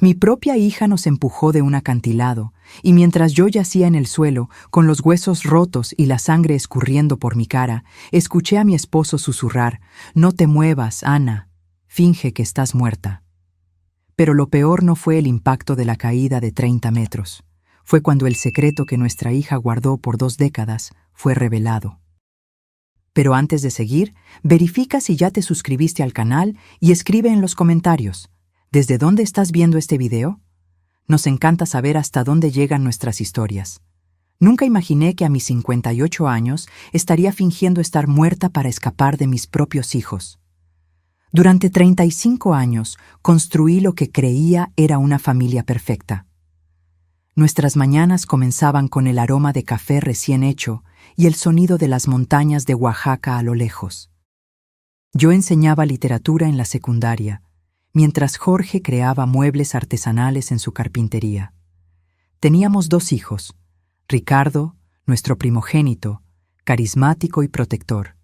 Mi propia hija nos empujó de un acantilado, y mientras yo yacía en el suelo, con los huesos rotos y la sangre escurriendo por mi cara, escuché a mi esposo susurrar: «No te muevas, Ana. Finge que estás muerta». Pero lo peor no fue el impacto de la caída de 30 metros. Fue cuando el secreto que nuestra hija guardó por 2 décadas fue revelado. Pero antes de seguir, verifica si ya te suscribiste al canal y escribe en los comentarios: ¿desde dónde estás viendo este video? Nos encanta saber hasta dónde llegan nuestras historias. Nunca imaginé que a mis 58 años estaría fingiendo estar muerta para escapar de mis propios hijos. Durante 35 años construí lo que creía era una familia perfecta. Nuestras mañanas comenzaban con el aroma de café recién hecho y el sonido de las montañas de Oaxaca a lo lejos. Yo enseñaba literatura en la secundaria, mientras Jorge creaba muebles artesanales en su carpintería. Teníamos 2 hijos, Ricardo, nuestro primogénito, carismático y protector,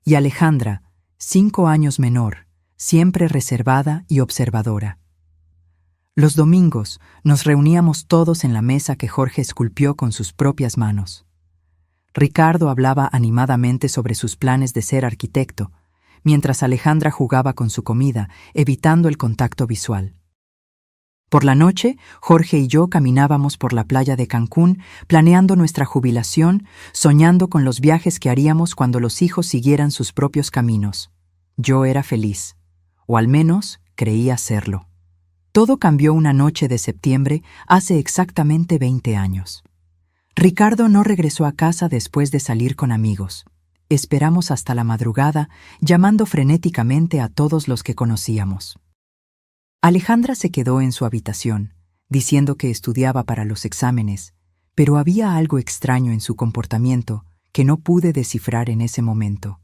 y Alejandra, 5 años menor, siempre reservada y observadora. Los domingos nos reuníamos todos en la mesa que Jorge esculpió con sus propias manos. Ricardo hablaba animadamente sobre sus planes de ser arquitecto, mientras Alejandra jugaba con su comida, evitando el contacto visual. Por la noche, Jorge y yo caminábamos por la playa de Cancún, planeando nuestra jubilación, soñando con los viajes que haríamos cuando los hijos siguieran sus propios caminos. Yo era feliz, o al menos creía serlo. Todo cambió una noche de septiembre hace exactamente 20 años. Ricardo no regresó a casa después de salir con amigos. Esperamos hasta la madrugada, llamando frenéticamente a todos los que conocíamos. Alejandra se quedó en su habitación, diciendo que estudiaba para los exámenes, pero había algo extraño en su comportamiento que no pude descifrar en ese momento.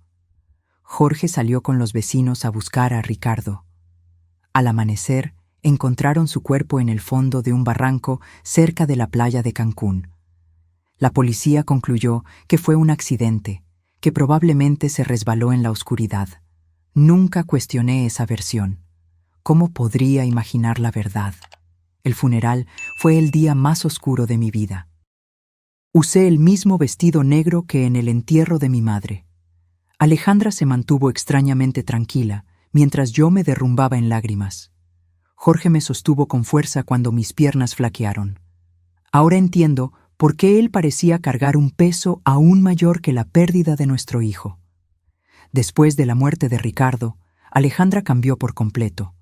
Jorge salió con los vecinos a buscar a Ricardo. Al amanecer, encontraron su cuerpo en el fondo de un barranco cerca de la playa de Cancún. La policía concluyó que fue un accidente, que probablemente se resbaló en la oscuridad. Nunca cuestioné esa versión. ¿Cómo podría imaginar la verdad? El funeral fue el día más oscuro de mi vida. Usé el mismo vestido negro que en el entierro de mi madre. Alejandra se mantuvo extrañamente tranquila, mientras yo me derrumbaba en lágrimas. Jorge me sostuvo con fuerza cuando mis piernas flaquearon. Ahora entiendo por qué él parecía cargar un peso aún mayor que la pérdida de nuestro hijo. Después de la muerte de Ricardo, Alejandra cambió por completo.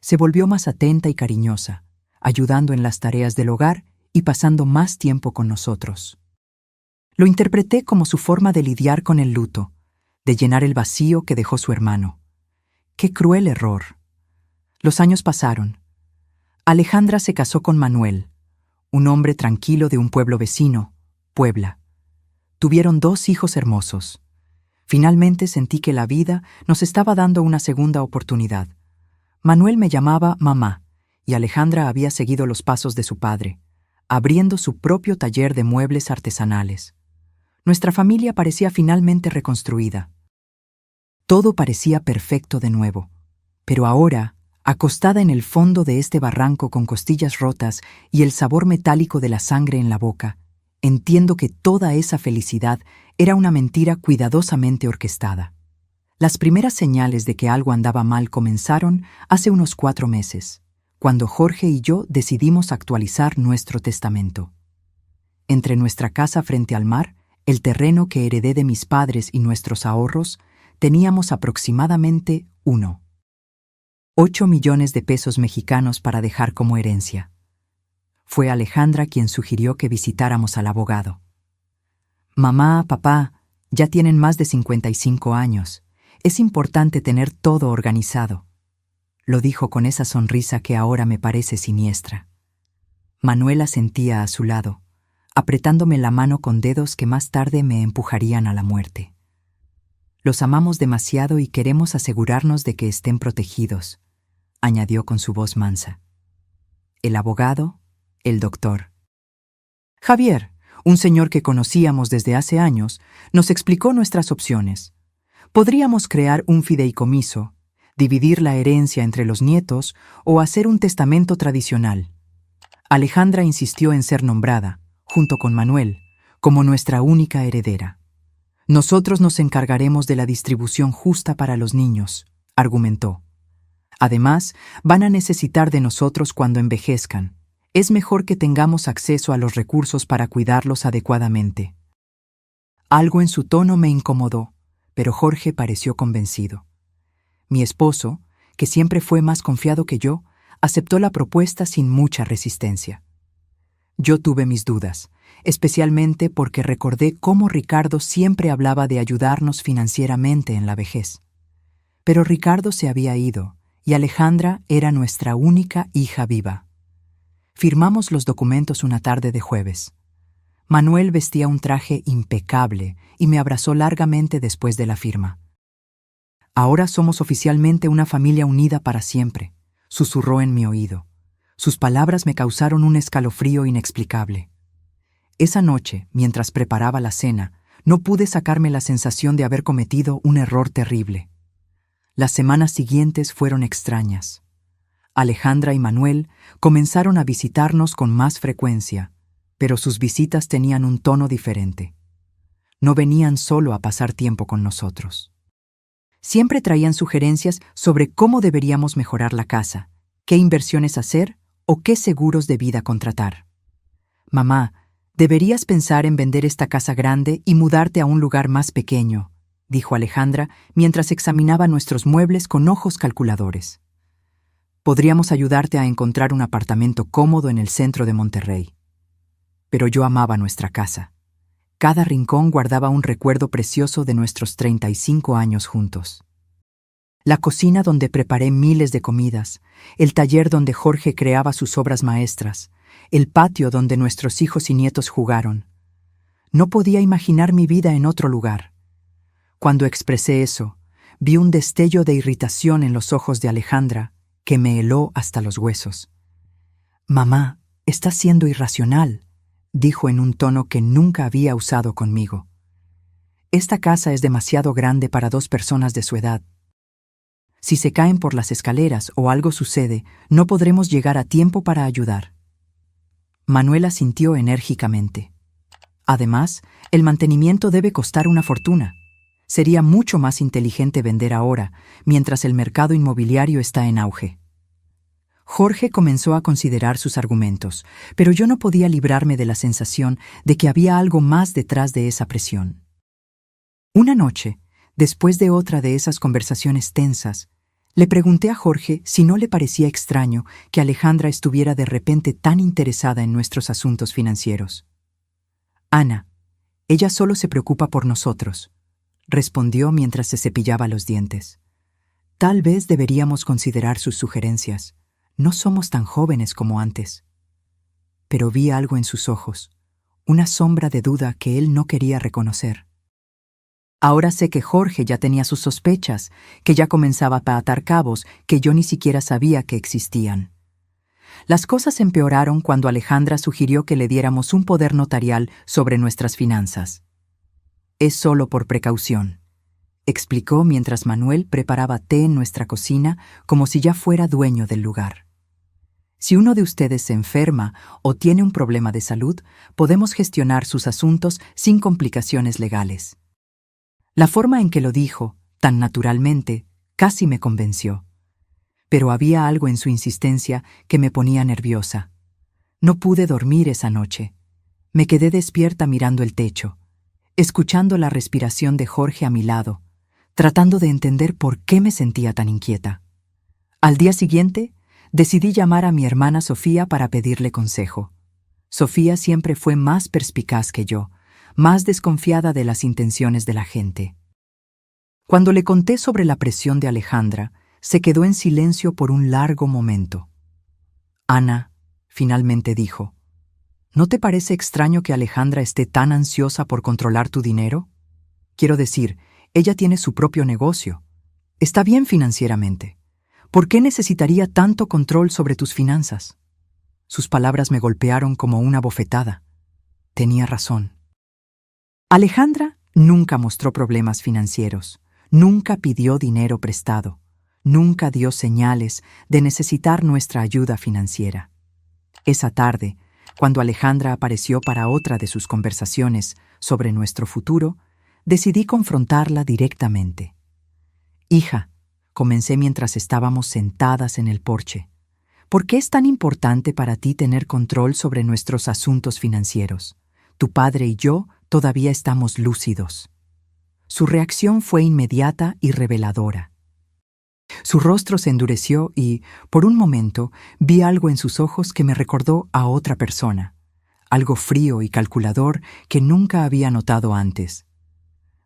Se volvió más atenta y cariñosa, ayudando en las tareas del hogar y pasando más tiempo con nosotros. Lo interpreté como su forma de lidiar con el luto, de llenar el vacío que dejó su hermano. ¡Qué cruel error! Los años pasaron. Alejandra se casó con Manuel, un hombre tranquilo de un pueblo vecino, Puebla. Tuvieron 2 hijos hermosos. Finalmente sentí que la vida nos estaba dando una segunda oportunidad. Manuel me llamaba mamá, y Alejandra había seguido los pasos de su padre, abriendo su propio taller de muebles artesanales. Nuestra familia parecía finalmente reconstruida. Todo parecía perfecto de nuevo, pero ahora, acostada en el fondo de este barranco con costillas rotas y el sabor metálico de la sangre en la boca, entiendo que toda esa felicidad era una mentira cuidadosamente orquestada. Las primeras señales de que algo andaba mal comenzaron hace unos 4 meses, cuando Jorge y yo decidimos actualizar nuestro testamento. Entre nuestra casa frente al mar, el terreno que heredé de mis padres y nuestros ahorros, teníamos aproximadamente 8 millones de pesos mexicanos para dejar como herencia. Fue Alejandra quien sugirió que visitáramos al abogado. Mamá, papá, ya tienen más de 55 años. Es importante tener todo organizado. Lo dijo con esa sonrisa que ahora me parece siniestra. Manuela sentía a su lado, apretándome la mano con dedos que más tarde me empujarían a la muerte. Los amamos demasiado y queremos asegurarnos de que estén protegidos, añadió con su voz mansa. El abogado, el doctor. Javier, un señor que conocíamos desde hace años, nos explicó nuestras opciones. Podríamos crear un fideicomiso, dividir la herencia entre los nietos o hacer un testamento tradicional. Alejandra insistió en ser nombrada, junto con Manuel, como nuestra única heredera. Nosotros nos encargaremos de la distribución justa para los niños, argumentó. Además, van a necesitar de nosotros cuando envejezcan. Es mejor que tengamos acceso a los recursos para cuidarlos adecuadamente. Algo en su tono me incomodó, pero Jorge pareció convencido. Mi esposo, que siempre fue más confiado que yo, aceptó la propuesta sin mucha resistencia. Yo tuve mis dudas, especialmente porque recordé cómo Ricardo siempre hablaba de ayudarnos financieramente en la vejez. Pero Ricardo se había ido, y Alejandra era nuestra única hija viva. Firmamos los documentos una tarde de jueves. Manuel vestía un traje impecable y me abrazó largamente después de la firma. Ahora somos oficialmente una familia unida para siempre, susurró en mi oído. Sus palabras me causaron un escalofrío inexplicable. Esa noche, mientras preparaba la cena, no pude sacarme la sensación de haber cometido un error terrible. Las semanas siguientes fueron extrañas. Alejandra y Manuel comenzaron a visitarnos con más frecuencia, pero sus visitas tenían un tono diferente. No venían solo a pasar tiempo con nosotros. Siempre traían sugerencias sobre cómo deberíamos mejorar la casa, qué inversiones hacer o qué seguros de vida contratar. Mamá, deberías pensar en vender esta casa grande y mudarte a un lugar más pequeño, dijo Alejandra mientras examinaba nuestros muebles con ojos calculadores. Podríamos ayudarte a encontrar un apartamento cómodo en el centro de Monterrey. Pero yo amaba nuestra casa. Cada rincón guardaba un recuerdo precioso de nuestros 35 años juntos. La cocina donde preparé miles de comidas, el taller donde Jorge creaba sus obras maestras, el patio donde nuestros hijos y nietos jugaron. No podía imaginar mi vida en otro lugar. Cuando expresé eso, vi un destello de irritación en los ojos de Alejandra que me heló hasta los huesos. «Mamá, estás siendo irracional», dijo en un tono que nunca había usado conmigo. «Esta casa es demasiado grande para 2 personas de su edad. Si se caen por las escaleras o algo sucede, no podremos llegar a tiempo para ayudar». Manuel asintió enérgicamente. «Además, el mantenimiento debe costar una fortuna. Sería mucho más inteligente vender ahora, mientras el mercado inmobiliario está en auge». Jorge comenzó a considerar sus argumentos, pero yo no podía librarme de la sensación de que había algo más detrás de esa presión. Una noche, después de otra de esas conversaciones tensas, le pregunté a Jorge si no le parecía extraño que Alejandra estuviera de repente tan interesada en nuestros asuntos financieros. «Ana, ella solo se preocupa por nosotros», respondió mientras se cepillaba los dientes. «Tal vez deberíamos considerar sus sugerencias. No somos tan jóvenes como antes». Pero vi algo en sus ojos, una sombra de duda que él no quería reconocer. Ahora sé que Jorge ya tenía sus sospechas, que ya comenzaba a atar cabos que yo ni siquiera sabía que existían. Las cosas empeoraron cuando Alejandra sugirió que le diéramos un poder notarial sobre nuestras finanzas. «Es solo por precaución», explicó mientras Manuel preparaba té en nuestra cocina como si ya fuera dueño del lugar. «Si uno de ustedes se enferma o tiene un problema de salud, podemos gestionar sus asuntos sin complicaciones legales». La forma en que lo dijo, tan naturalmente, casi me convenció. Pero había algo en su insistencia que me ponía nerviosa. No pude dormir esa noche. Me quedé despierta mirando el techo, escuchando la respiración de Jorge a mi lado, tratando de entender por qué me sentía tan inquieta. Al día siguiente, decidí llamar a mi hermana Sofía para pedirle consejo. Sofía siempre fue más perspicaz que yo, más desconfiada de las intenciones de la gente. Cuando le conté sobre la presión de Alejandra, se quedó en silencio por un largo momento. «Ana», finalmente dijo, «¿no te parece extraño que Alejandra esté tan ansiosa por controlar tu dinero? Quiero decir, ella tiene su propio negocio. Está bien financieramente. ¿Por qué necesitaría tanto control sobre tus finanzas?» Sus palabras me golpearon como una bofetada. Tenía razón. Alejandra nunca mostró problemas financieros, nunca pidió dinero prestado, Nunca dio señales de necesitar nuestra ayuda financiera. Esa tarde, cuando Alejandra apareció para otra de sus conversaciones sobre nuestro futuro, decidí confrontarla directamente. «Hija», comencé mientras estábamos sentadas en el porche, «¿por qué es tan importante para ti tener control sobre nuestros asuntos financieros? Tu padre y yo todavía estamos lúcidos». Su reacción fue inmediata y reveladora. Su rostro se endureció y, por un momento, vi algo en sus ojos que me recordó a otra persona, algo frío y calculador que nunca había notado antes.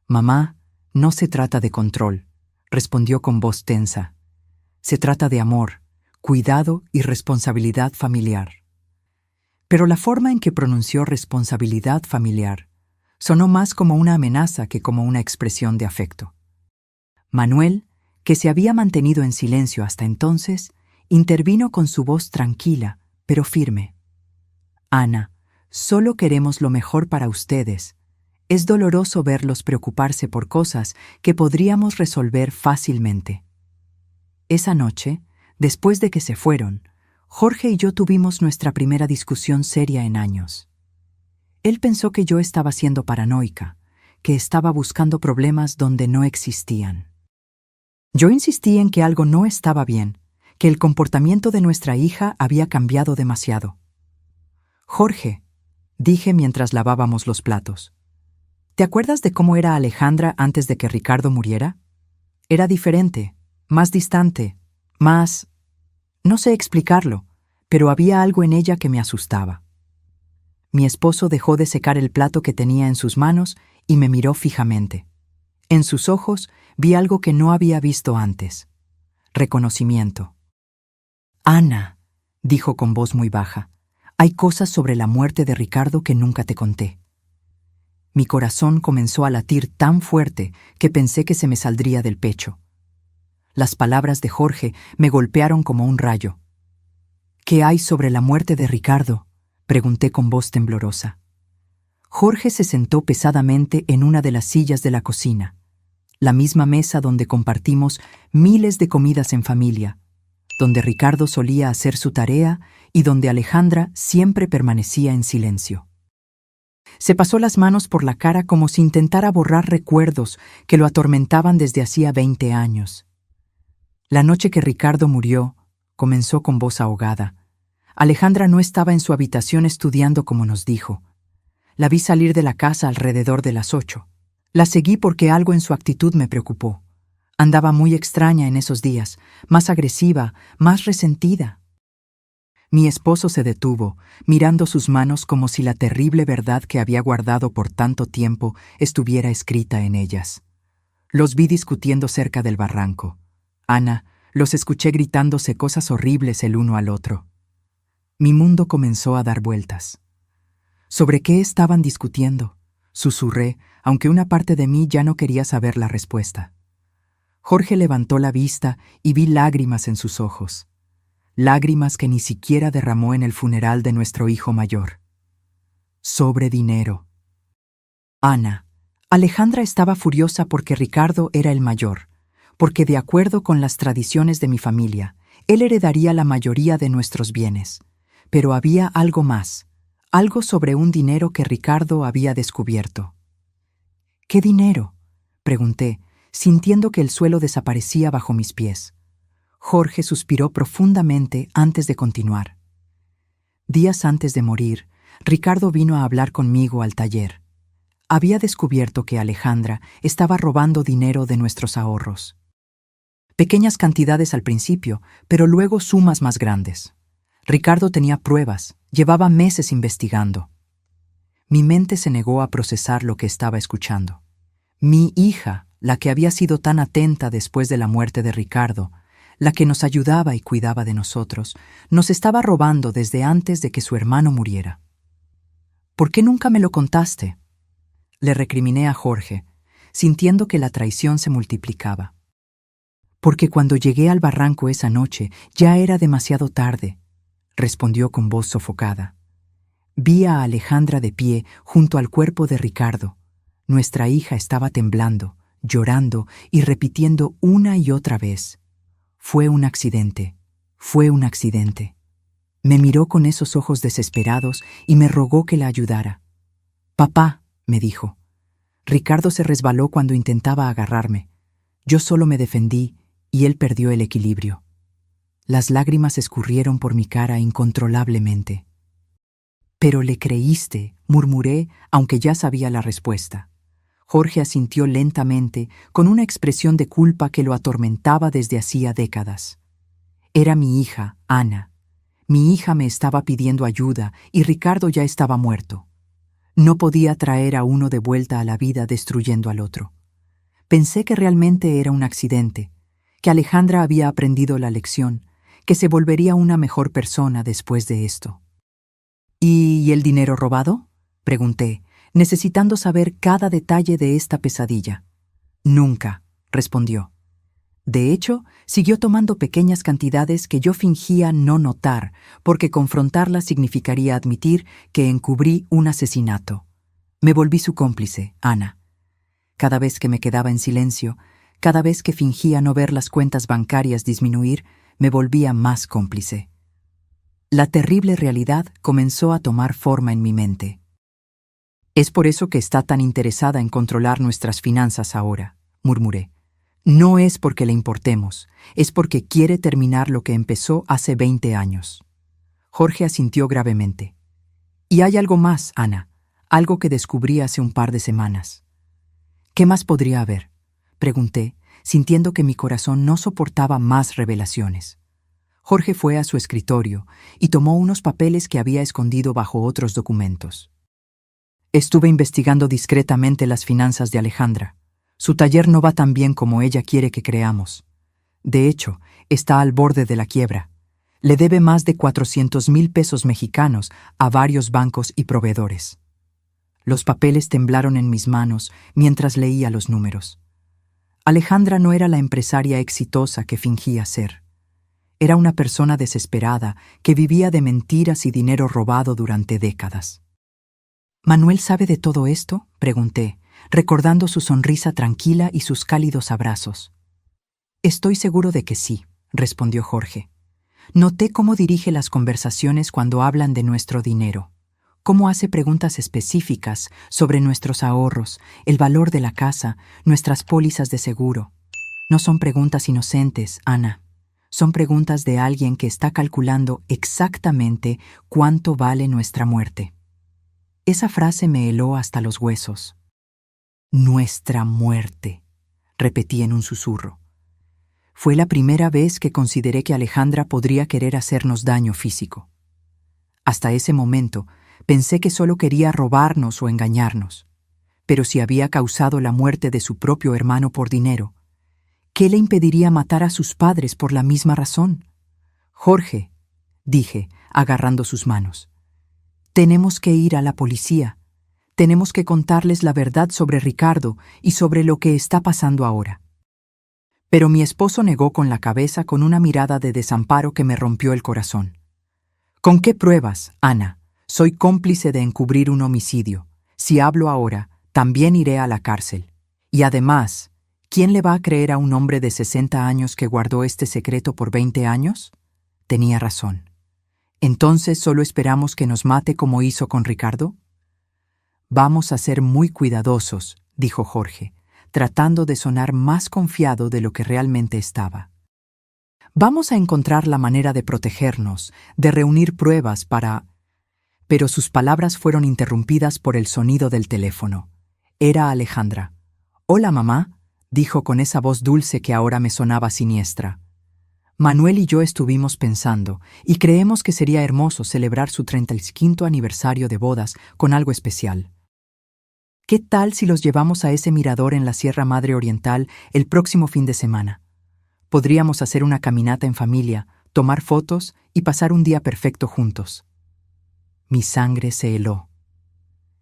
«Mamá, no se trata de control», respondió con voz tensa. «Se trata de amor, cuidado y responsabilidad familiar». Pero la forma en que pronunció responsabilidad familiar sonó más como una amenaza que como una expresión de afecto. Manuel, que se había mantenido en silencio hasta entonces, intervino con su voz tranquila, pero firme. «Ana, solo queremos lo mejor para ustedes. Es doloroso verlos preocuparse por cosas que podríamos resolver fácilmente». Esa noche, después de que se fueron, Jorge y yo tuvimos nuestra primera discusión seria en años. Él pensó que yo estaba siendo paranoica, que estaba buscando problemas donde no existían. Yo insistí en que algo no estaba bien, que el comportamiento de nuestra hija había cambiado demasiado. «Jorge», dije mientras lavábamos los platos, «¿te acuerdas de cómo era Alejandra antes de que Ricardo muriera? Era diferente, más distante, más... no sé explicarlo, pero había algo en ella que me asustaba». Mi esposo dejó de secar el plato que tenía en sus manos y me miró fijamente. En sus ojos vi algo que no había visto antes: reconocimiento. «Ana», dijo con voz muy baja, «hay cosas sobre la muerte de Ricardo que nunca te conté». Mi corazón comenzó a latir tan fuerte que pensé que se me saldría del pecho. Las palabras de Jorge me golpearon como un rayo. «¿Qué hay sobre la muerte de Ricardo?», pregunté con voz temblorosa. Jorge se sentó pesadamente en una de las sillas de la cocina, la misma mesa donde compartimos miles de comidas en familia, donde Ricardo solía hacer su tarea y donde Alejandra siempre permanecía en silencio. Se pasó las manos por la cara como si intentara borrar recuerdos que lo atormentaban desde hacía 20 años. «La noche que Ricardo murió», comenzó con voz ahogada, «Alejandra no estaba en su habitación estudiando como nos dijo. La vi salir de la casa alrededor de las 8. La seguí porque algo en su actitud me preocupó. Andaba muy extraña en esos días, más agresiva, más resentida». Mi esposo se detuvo, mirando sus manos como si la terrible verdad que había guardado por tanto tiempo estuviera escrita en ellas. Los vi discutiendo cerca del barranco. Ana, los escuché gritándose cosas horribles el uno al otro. Mi mundo comenzó a dar vueltas. ¿Sobre qué estaban discutiendo?, susurré, aunque una parte de mí ya no quería saber la respuesta. Jorge levantó la vista y vi lágrimas en sus ojos. Lágrimas que ni siquiera derramó en el funeral de nuestro hijo mayor. «Sobre dinero». «Ana, Alejandra estaba furiosa porque Ricardo era el mayor, porque de acuerdo con las tradiciones de mi familia, él heredaría la mayoría de nuestros bienes. Pero había algo más, algo sobre un dinero que Ricardo había descubierto». «¿Qué dinero?», pregunté, sintiendo que el suelo desaparecía bajo mis pies. Jorge suspiró profundamente antes de continuar. «Días antes de morir, Ricardo vino a hablar conmigo al taller. Había descubierto que Alejandra estaba robando dinero de nuestros ahorros. Pequeñas cantidades al principio, pero luego sumas más grandes. Ricardo tenía pruebas, llevaba meses investigando». Mi mente se negó a procesar lo que estaba escuchando. Mi hija, la que había sido tan atenta después de la muerte de Ricardo, la que nos ayudaba y cuidaba de nosotros, nos estaba robando desde antes de que su hermano muriera. «¿Por qué nunca me lo contaste?», le recriminé a Jorge, sintiendo que la traición se multiplicaba. «Porque cuando llegué al barranco esa noche ya era demasiado tarde», respondió con voz sofocada. «Vi a Alejandra de pie junto al cuerpo de Ricardo. Nuestra hija estaba temblando, llorando y repitiendo una y otra vez: Fue un accidente. Fue un accidente. Me miró con esos ojos desesperados y me rogó que la ayudara. Papá, me dijo. Ricardo se resbaló cuando intentaba agarrarme. Yo solo me defendí y él perdió el equilibrio. Las lágrimas escurrieron por mi cara incontrolablemente. Pero le creíste, murmuré, aunque ya sabía la respuesta. Jorge asintió lentamente, con una expresión de culpa que lo atormentaba desde hacía décadas. Era mi hija, Ana. Mi hija me estaba pidiendo ayuda y Ricardo ya estaba muerto. No podía traer a uno de vuelta a la vida destruyendo al otro. Pensé que realmente era un accidente, que Alejandra había aprendido la lección, que se volvería una mejor persona después de esto. ¿Y el dinero robado?, pregunté, necesitando saber cada detalle de esta pesadilla. Nunca, respondió. De hecho, siguió tomando pequeñas cantidades que yo fingía no notar, porque confrontarlas significaría admitir que encubrí un asesinato. Me volví su cómplice, Ana. Cada vez que me quedaba en silencio, cada vez que fingía no ver las cuentas bancarias disminuir, me volvía más cómplice. La terrible realidad comenzó a tomar forma en mi mente. Es por eso que está tan interesada en controlar nuestras finanzas ahora, murmuré. No es porque le importemos, es porque quiere terminar lo que empezó hace 20 años. Jorge asintió gravemente. Y hay algo más, Ana, algo que descubrí hace un par de semanas. ¿Qué más podría haber?, pregunté, sintiendo que mi corazón no soportaba más revelaciones. Jorge fue a su escritorio y tomó unos papeles que había escondido bajo otros documentos. Estuve investigando discretamente las finanzas de Alejandra. Su taller no va tan bien como ella quiere que creamos. De hecho, está al borde de la quiebra. Le debe más de 400,000 pesos mexicanos a varios bancos y proveedores. Los papeles temblaron en mis manos mientras leía los números. Alejandra no era la empresaria exitosa que fingía ser. Era una persona desesperada que vivía de mentiras y dinero robado durante décadas. ¿Manuel sabe de todo esto?, pregunté, recordando su sonrisa tranquila y sus cálidos abrazos. Estoy seguro de que sí, respondió Jorge. Noté cómo dirige las conversaciones cuando hablan de nuestro dinero, cómo hace preguntas específicas sobre nuestros ahorros, el valor de la casa, nuestras pólizas de seguro. No son preguntas inocentes, Ana. Son preguntas de alguien que está calculando exactamente cuánto vale nuestra muerte. Esa frase me heló hasta los huesos. Nuestra muerte, repetí en un susurro. Fue la primera vez que consideré que Alejandra podría querer hacernos daño físico. Hasta ese momento, pensé que solo quería robarnos o engañarnos. Pero si había causado la muerte de su propio hermano por dinero, ¿qué le impediría matar a sus padres por la misma razón? Jorge, dije, agarrando sus manos, tenemos que ir a la policía. Tenemos que contarles la verdad sobre Ricardo y sobre lo que está pasando ahora. Pero mi esposo negó con la cabeza con una mirada de desamparo que me rompió el corazón. ¿Con qué pruebas, Ana? Soy cómplice de encubrir un homicidio. Si hablo ahora, también iré a la cárcel. Y además, ¿quién le va a creer a un hombre de 60 años que guardó este secreto por 20 años? Tenía razón. ¿Entonces solo esperamos que nos mate como hizo con Ricardo? Vamos a ser muy cuidadosos, dijo Jorge, tratando de sonar más confiado de lo que realmente estaba. Vamos a encontrar la manera de protegernos, de reunir pruebas para... Pero sus palabras fueron interrumpidas por el sonido del teléfono. Era Alejandra. «Hola, mamá», dijo con esa voz dulce que ahora me sonaba siniestra. Manuel y yo estuvimos pensando, y creemos que sería hermoso celebrar su 35 aniversario de bodas con algo especial. ¿Qué tal si los llevamos a ese mirador en la Sierra Madre Oriental el próximo fin de semana? Podríamos hacer una caminata en familia, tomar fotos y pasar un día perfecto juntos. Mi sangre se heló.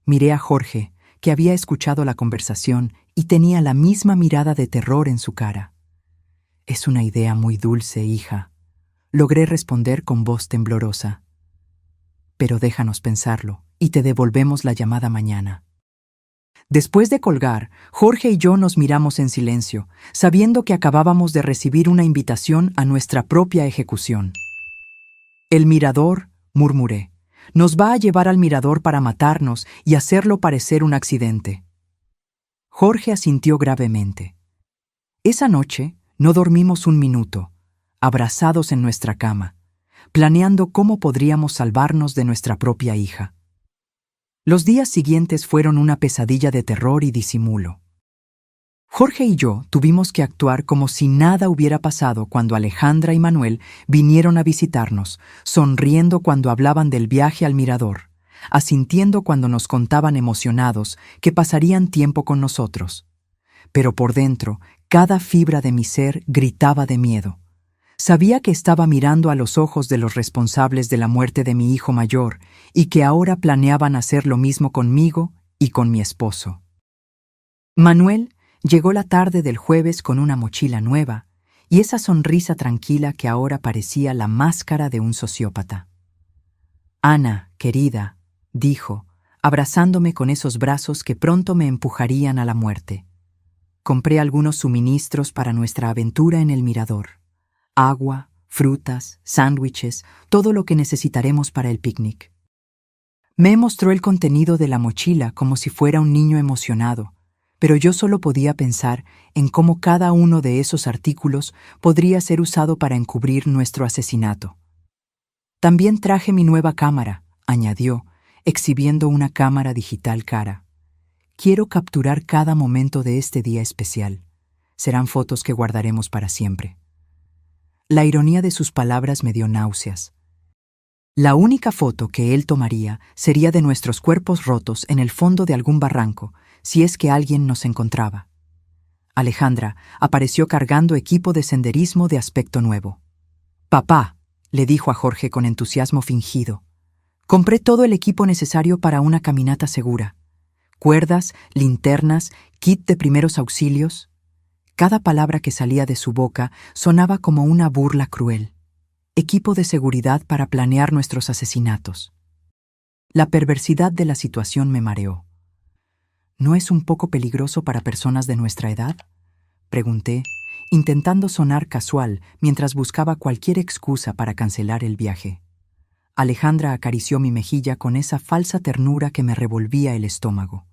Miré a Jorge, que había escuchado la conversación y tenía la misma mirada de terror en su cara. Es una idea muy dulce, hija, logré responder con voz temblorosa. Pero déjanos pensarlo y te devolvemos la llamada mañana. Después de colgar, Jorge y yo nos miramos en silencio, sabiendo que acabábamos de recibir una invitación a nuestra propia ejecución. El mirador, murmuré. Nos va a llevar al mirador para matarnos y hacerlo parecer un accidente. Jorge asintió gravemente. Esa noche no dormimos un minuto, abrazados en nuestra cama, planeando cómo podríamos salvarnos de nuestra propia hija. Los días siguientes fueron una pesadilla de terror y disimulo. Jorge y yo tuvimos que actuar como si nada hubiera pasado cuando Alejandra y Manuel vinieron a visitarnos, sonriendo cuando hablaban del viaje al mirador, asintiendo cuando nos contaban emocionados que pasarían tiempo con nosotros. Pero por dentro, cada fibra de mi ser gritaba de miedo. Sabía que estaba mirando a los ojos de los responsables de la muerte de mi hijo mayor y que ahora planeaban hacer lo mismo conmigo y con mi esposo. Manuel llegó la tarde del jueves con una mochila nueva y esa sonrisa tranquila que ahora parecía la máscara de un sociópata. «Ana, querida», dijo, abrazándome con esos brazos que pronto me empujarían a la muerte. Compré algunos suministros para nuestra aventura en el mirador. Agua, frutas, sándwiches, todo lo que necesitaremos para el picnic. Me mostró el contenido de la mochila como si fuera un niño emocionado, pero yo solo podía pensar en cómo cada uno de esos artículos podría ser usado para encubrir nuestro asesinato. También traje mi nueva cámara, añadió, exhibiendo una cámara digital cara. Quiero capturar cada momento de este día especial. Serán fotos que guardaremos para siempre. La ironía de sus palabras me dio náuseas. La única foto que él tomaría sería de nuestros cuerpos rotos en el fondo de algún barranco, si es que alguien nos encontraba. Alejandra apareció cargando equipo de senderismo de aspecto nuevo. «Papá», le dijo a Jorge con entusiasmo fingido, «compré todo el equipo necesario para una caminata segura. Cuerdas, linternas, kit de primeros auxilios». Cada palabra que salía de su boca sonaba como una burla cruel. Equipo de seguridad para planear nuestros asesinatos. La perversidad de la situación me mareó. ¿No es un poco peligroso para personas de nuestra edad?, pregunté, intentando sonar casual mientras buscaba cualquier excusa para cancelar el viaje. Alejandra acarició mi mejilla con esa falsa ternura que me revolvía el estómago.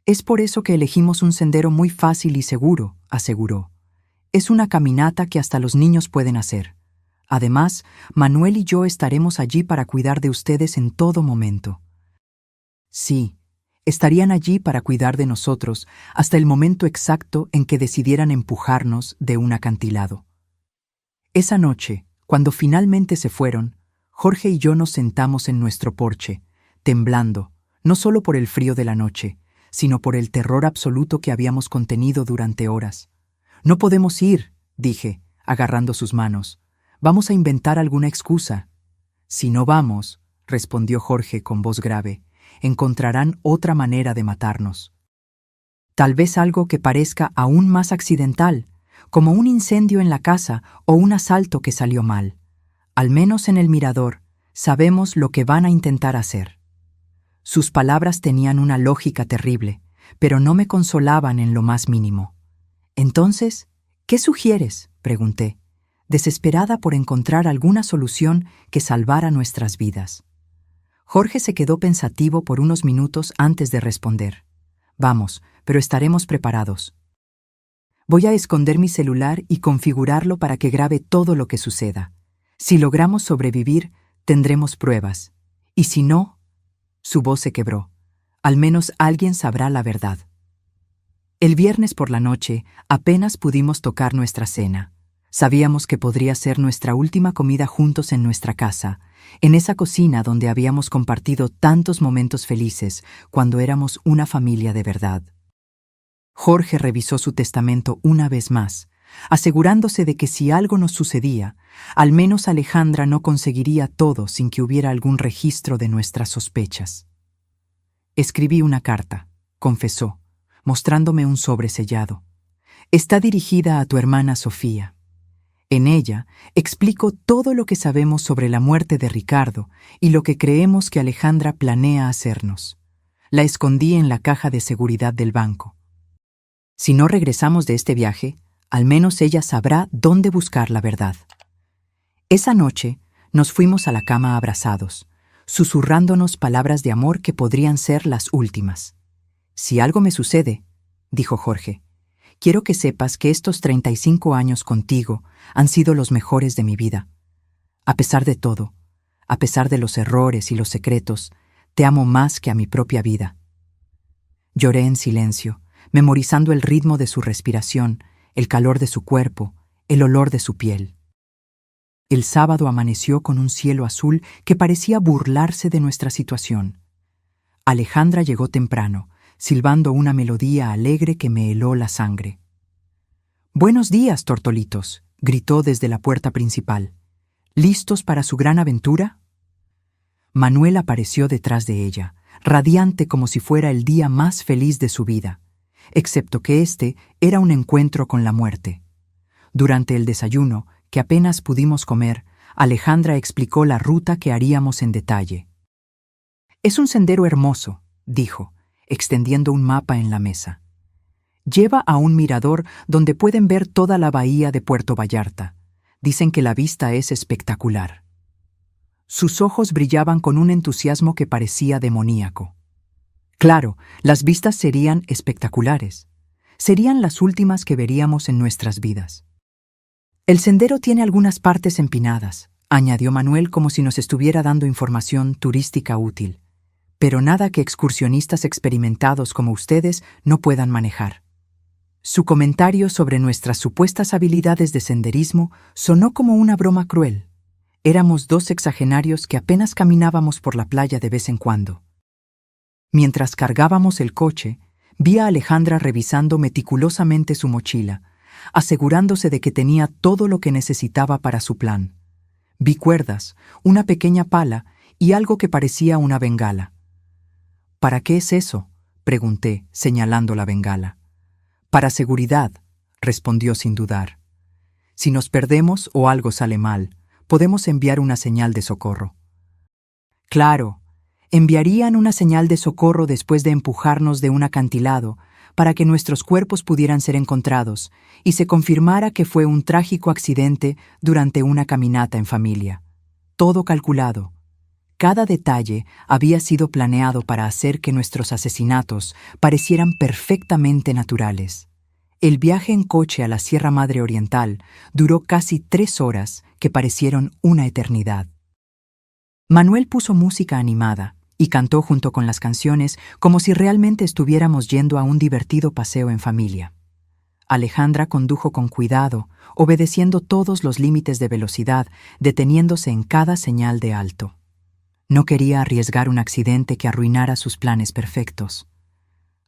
«Es por eso que elegimos un sendero muy fácil y seguro», aseguró. «Es una caminata que hasta los niños pueden hacer. Además, Manuel y yo estaremos allí para cuidar de ustedes en todo momento». Sí, estarían allí para cuidar de nosotros hasta el momento exacto en que decidieran empujarnos de un acantilado. Esa noche, cuando finalmente se fueron, Jorge y yo nos sentamos en nuestro porche, temblando, no solo por el frío de la noche, sino por el terror absoluto que habíamos contenido durante horas. «No podemos ir», dije, agarrando sus manos. «Vamos a inventar alguna excusa». «Si no vamos», respondió Jorge con voz grave, «encontrarán otra manera de matarnos. Tal vez algo que parezca aún más accidental, como un incendio en la casa o un asalto que salió mal. Al menos en el mirador, sabemos lo que van a intentar hacer». Sus palabras tenían una lógica terrible, pero no me consolaban en lo más mínimo. «Entonces, ¿qué sugieres?», pregunté, desesperada por encontrar alguna solución que salvara nuestras vidas. Jorge se quedó pensativo por unos minutos antes de responder. «Vamos, pero estaremos preparados. Voy a esconder mi celular y configurarlo para que grabe todo lo que suceda. Si logramos sobrevivir, tendremos pruebas. Y si no...» Su voz se quebró. «Al menos alguien sabrá la verdad». El viernes por la noche apenas pudimos tocar nuestra cena. Sabíamos que podría ser nuestra última comida juntos en nuestra casa, en esa cocina donde habíamos compartido tantos momentos felices cuando éramos una familia de verdad. Jorge revisó su testamento una vez más, asegurándose de que si algo nos sucedía, al menos Alejandra no conseguiría todo sin que hubiera algún registro de nuestras sospechas. «Escribí una carta», confesó, mostrándome un sobre sellado. «Está dirigida a tu hermana Sofía. En ella explico todo lo que sabemos sobre la muerte de Ricardo y lo que creemos que Alejandra planea hacernos. La escondí en la caja de seguridad del banco. Si no regresamos de este viaje, al menos ella sabrá dónde buscar la verdad. Esa noche nos fuimos a la cama abrazados, susurrándonos palabras de amor que podrían ser las últimas. Si algo me sucede, dijo Jorge, quiero que sepas que estos 35 años contigo han sido los mejores de mi vida. A pesar de todo, a pesar de los errores y los secretos, te amo más que a mi propia vida. Lloré en silencio, memorizando el ritmo de su respiración, el calor de su cuerpo, el olor de su piel. El sábado amaneció con un cielo azul que parecía burlarse de nuestra situación. Alejandra llegó temprano, silbando una melodía alegre que me heló la sangre. «Buenos días, tortolitos», gritó desde la puerta principal. «¿Listos para su gran aventura?» Manuel apareció detrás de ella, radiante como si fuera el día más feliz de su vida, excepto que este era un encuentro con la muerte. Durante el desayuno, que apenas pudimos comer, Alejandra explicó la ruta que haríamos en detalle. «Es un sendero hermoso», dijo, extendiendo un mapa en la mesa. «Lleva a un mirador donde pueden ver toda la bahía de Puerto Vallarta. Dicen que la vista es espectacular». Sus ojos brillaban con un entusiasmo que parecía demoníaco. Claro, las vistas serían espectaculares. Serían las últimas que veríamos en nuestras vidas. «El sendero tiene algunas partes empinadas», añadió Manuel como si nos estuviera dando información turística útil, «pero nada que excursionistas experimentados como ustedes no puedan manejar». Su comentario sobre nuestras supuestas habilidades de senderismo sonó como una broma cruel. Éramos dos sexagenarios que apenas caminábamos por la playa de vez en cuando. Mientras cargábamos el coche, vi a Alejandra revisando meticulosamente su mochila, asegurándose de que tenía todo lo que necesitaba para su plan. Vi cuerdas, una pequeña pala y algo que parecía una bengala. «¿Para qué es eso?», pregunté, señalando la bengala. «Para seguridad», respondió sin dudar. «Si nos perdemos o algo sale mal, podemos enviar una señal de socorro». Claro, enviarían una señal de socorro después de empujarnos de un acantilado para que nuestros cuerpos pudieran ser encontrados y se confirmara que fue un trágico accidente durante una caminata en familia. Todo calculado. Cada detalle había sido planeado para hacer que nuestros asesinatos parecieran perfectamente naturales. El viaje en coche a la Sierra Madre Oriental duró casi 3 horas que parecieron una eternidad. Manuel puso música animada y cantó junto con las canciones como si realmente estuviéramos yendo a un divertido paseo en familia. Alejandra condujo con cuidado, obedeciendo todos los límites de velocidad, deteniéndose en cada señal de alto. No quería arriesgar un accidente que arruinara sus planes perfectos.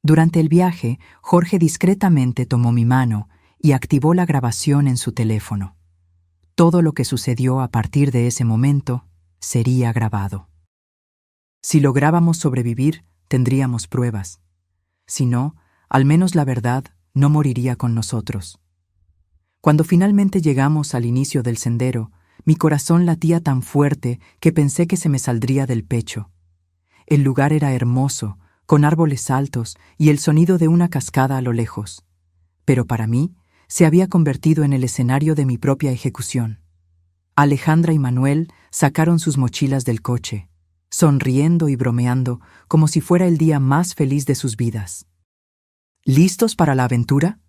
Durante el viaje, Jorge discretamente tomó mi mano y activó la grabación en su teléfono. Todo lo que sucedió a partir de ese momento sería grabado. Si lográbamos sobrevivir, tendríamos pruebas. Si no, al menos la verdad no moriría con nosotros. Cuando finalmente llegamos al inicio del sendero, mi corazón latía tan fuerte que pensé que se me saldría del pecho. El lugar era hermoso, con árboles altos y el sonido de una cascada a lo lejos. Pero para mí, se había convertido en el escenario de mi propia ejecución. Alejandra y Manuel sacaron sus mochilas del coche, sonriendo y bromeando como si fuera el día más feliz de sus vidas. «¿Listos para la aventura?»,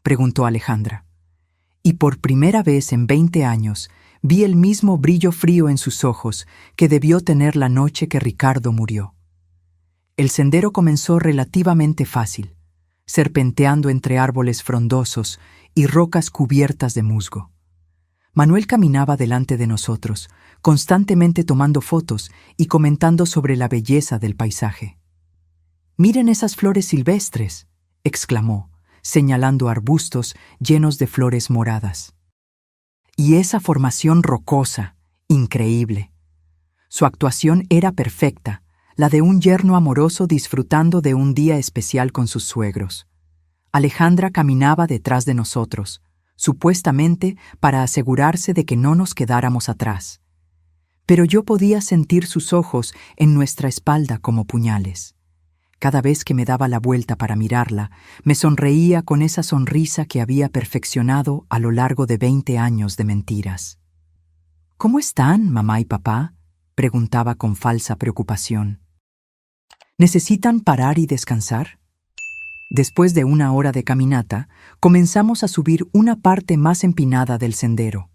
preguntó Alejandra. Y por primera vez en 20 años vi el mismo brillo frío en sus ojos que debió tener la noche que Ricardo murió. El sendero comenzó relativamente fácil, serpenteando entre árboles frondosos y rocas cubiertas de musgo. Manuel caminaba delante de nosotros, constantemente tomando fotos y comentando sobre la belleza del paisaje. «Miren esas flores silvestres», exclamó, señalando arbustos llenos de flores moradas. «Y esa formación rocosa, increíble». Su actuación era perfecta, la de un yerno amoroso disfrutando de un día especial con sus suegros. Alejandra caminaba detrás de nosotros, supuestamente para asegurarse de que no nos quedáramos atrás. Pero yo podía sentir sus ojos en nuestra espalda como puñales. Cada vez que me daba la vuelta para mirarla, me sonreía con esa sonrisa que había perfeccionado a lo largo de 20 años de mentiras. ¿Cómo están, mamá y papá?, preguntaba con falsa preocupación. ¿Necesitan parar y descansar? Después de 1 hora de caminata, comenzamos a subir una parte más empinada del sendero.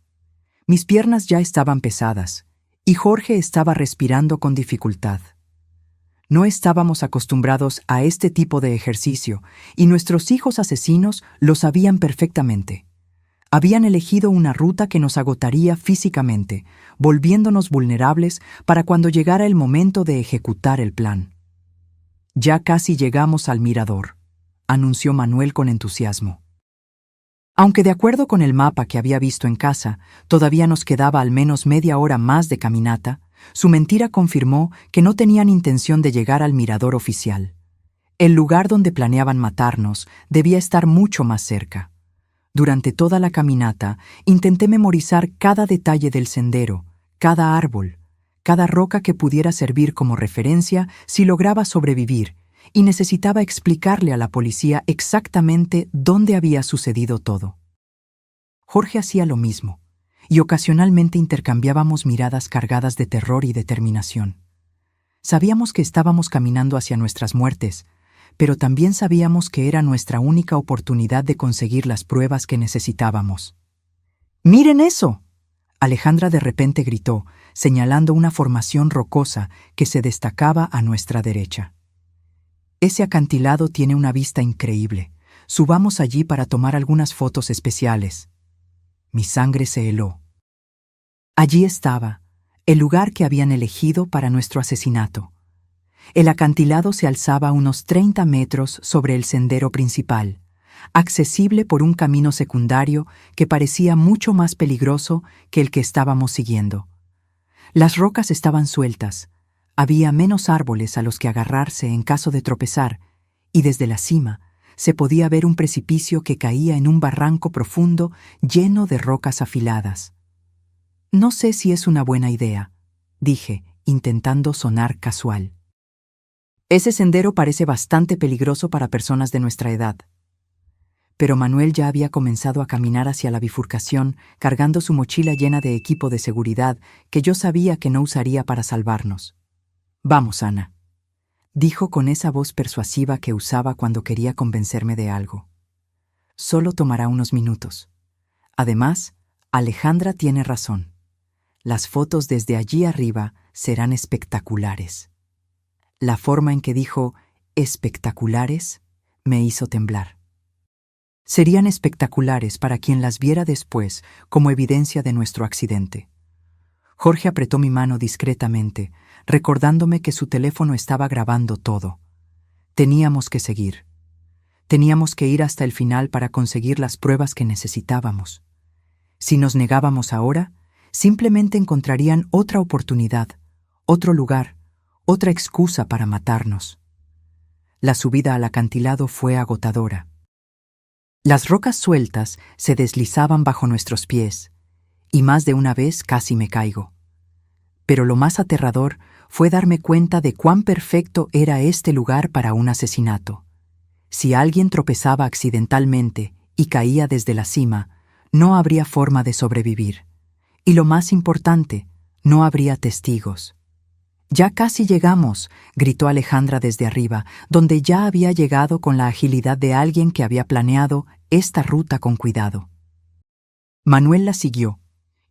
Mis piernas ya estaban pesadas, y Jorge estaba respirando con dificultad. No estábamos acostumbrados a este tipo de ejercicio, y nuestros hijos asesinos lo sabían perfectamente. Habían elegido una ruta que nos agotaría físicamente, volviéndonos vulnerables para cuando llegara el momento de ejecutar el plan. Ya casi llegamos al mirador, anunció Manuel con entusiasmo. Aunque de acuerdo con el mapa que había visto en casa, todavía nos quedaba al menos media hora más de caminata, su mentira confirmó que no tenían intención de llegar al mirador oficial. El lugar donde planeaban matarnos debía estar mucho más cerca. Durante toda la caminata, intenté memorizar cada detalle del sendero, cada árbol, cada roca que pudiera servir como referencia si lograba sobrevivir, y necesitaba explicarle a la policía exactamente dónde había sucedido todo. Jorge hacía lo mismo, y ocasionalmente intercambiábamos miradas cargadas de terror y determinación. Sabíamos que estábamos caminando hacia nuestras muertes, pero también sabíamos que era nuestra única oportunidad de conseguir las pruebas que necesitábamos. ¡Miren eso!, Alejandra de repente gritó, señalando una formación rocosa que se destacaba a nuestra derecha. Ese acantilado tiene una vista increíble. Subamos allí para tomar algunas fotos especiales. Mi sangre se heló. Allí estaba, el lugar que habían elegido para nuestro asesinato. El acantilado se alzaba a unos 30 metros sobre el sendero principal, accesible por un camino secundario que parecía mucho más peligroso que el que estábamos siguiendo. Las rocas estaban sueltas, había menos árboles a los que agarrarse en caso de tropezar, y desde la cima se podía ver un precipicio que caía en un barranco profundo lleno de rocas afiladas. No sé si es una buena idea, dije, intentando sonar casual. Ese sendero parece bastante peligroso para personas de nuestra edad. Pero Manuel ya había comenzado a caminar hacia la bifurcación, cargando su mochila llena de equipo de seguridad que yo sabía que no usaría para salvarnos. «Vamos, Ana», dijo con esa voz persuasiva que usaba cuando quería convencerme de algo. «Solo tomará unos minutos. Además, Alejandra tiene razón. Las fotos desde allí arriba serán espectaculares». La forma en que dijo «espectaculares» me hizo temblar. Serían espectaculares para quien las viera después como evidencia de nuestro accidente. Jorge apretó mi mano discretamente, recordándome que su teléfono estaba grabando todo. Teníamos que seguir. Teníamos que ir hasta el final para conseguir las pruebas que necesitábamos. Si nos negábamos ahora, simplemente encontrarían otra oportunidad, otro lugar, otra excusa para matarnos. La subida al acantilado fue agotadora. Las rocas sueltas se deslizaban bajo nuestros pies, y más de una vez casi me caigo. Pero lo más aterrador fue darme cuenta de cuán perfecto era este lugar para un asesinato. Si alguien tropezaba accidentalmente y caía desde la cima, no habría forma de sobrevivir. Y lo más importante, no habría testigos. «Ya casi llegamos», gritó Alejandra desde arriba, donde ya había llegado con la agilidad de alguien que había planeado esta ruta con cuidado. Manuel la siguió,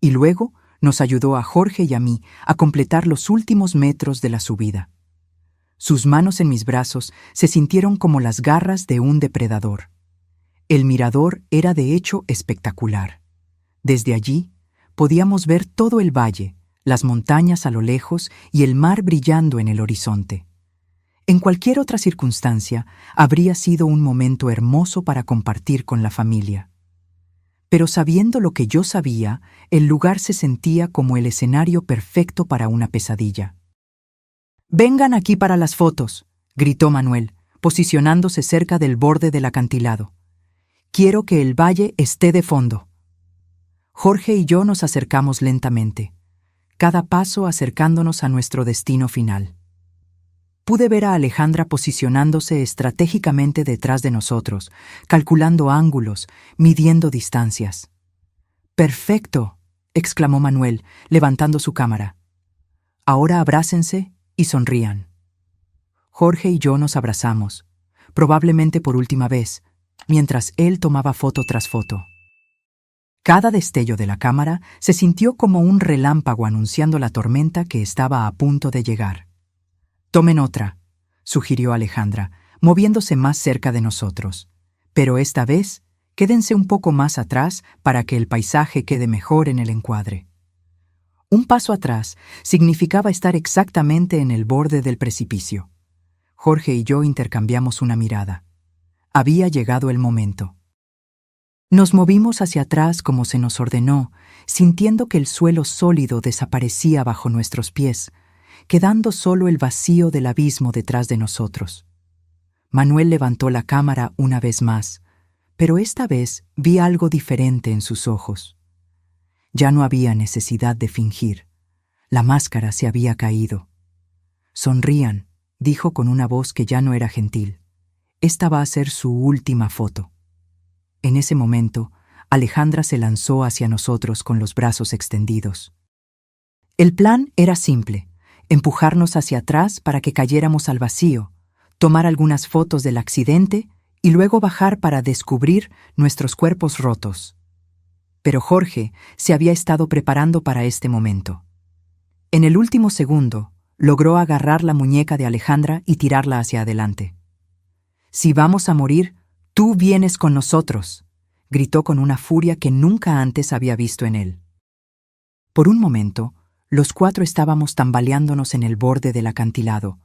y luego nos ayudó a Jorge y a mí a completar los últimos metros de la subida. Sus manos en mis brazos se sintieron como las garras de un depredador. El mirador era de hecho espectacular. Desde allí podíamos ver todo el valle, las montañas a lo lejos y el mar brillando en el horizonte. En cualquier otra circunstancia, habría sido un momento hermoso para compartir con la familia. Pero sabiendo lo que yo sabía, el lugar se sentía como el escenario perfecto para una pesadilla. «Vengan aquí para las fotos», gritó Manuel, posicionándose cerca del borde del acantilado. «Quiero que el valle esté de fondo». Jorge y yo nos acercamos lentamente, cada paso acercándonos a nuestro destino final. Pude ver a Alejandra posicionándose estratégicamente detrás de nosotros, calculando ángulos, midiendo distancias. «¡Perfecto!», exclamó Manuel, levantando su cámara. «Ahora abrácense y sonrían». Jorge y yo nos abrazamos, probablemente por última vez, mientras él tomaba foto tras foto. Cada destello de la cámara se sintió como un relámpago anunciando la tormenta que estaba a punto de llegar. «Tomen otra», sugirió Alejandra, moviéndose más cerca de nosotros. «Pero esta vez, quédense un poco más atrás para que el paisaje quede mejor en el encuadre». Un paso atrás significaba estar exactamente en el borde del precipicio. Jorge y yo intercambiamos una mirada. Había llegado el momento. Nos movimos hacia atrás como se nos ordenó, sintiendo que el suelo sólido desaparecía bajo nuestros pies, quedando solo el vacío del abismo detrás de nosotros. Manuel levantó la cámara una vez más, pero esta vez vi algo diferente en sus ojos. Ya no había necesidad de fingir. La máscara se había caído. «Sonrían», dijo con una voz que ya no era gentil. «Esta va a ser su última foto». En ese momento, Alejandra se lanzó hacia nosotros con los brazos extendidos. El plan era simple: empujarnos hacia atrás para que cayéramos al vacío, tomar algunas fotos del accidente y luego bajar para descubrir nuestros cuerpos rotos. Pero Jorge se había estado preparando para este momento. En el último segundo, logró agarrar la muñeca de Alejandra y tirarla hacia adelante. «Si vamos a morir, tú vienes con nosotros», gritó con una furia que nunca antes había visto en él. Por un momento, los cuatro estábamos tambaleándonos en el borde del acantilado,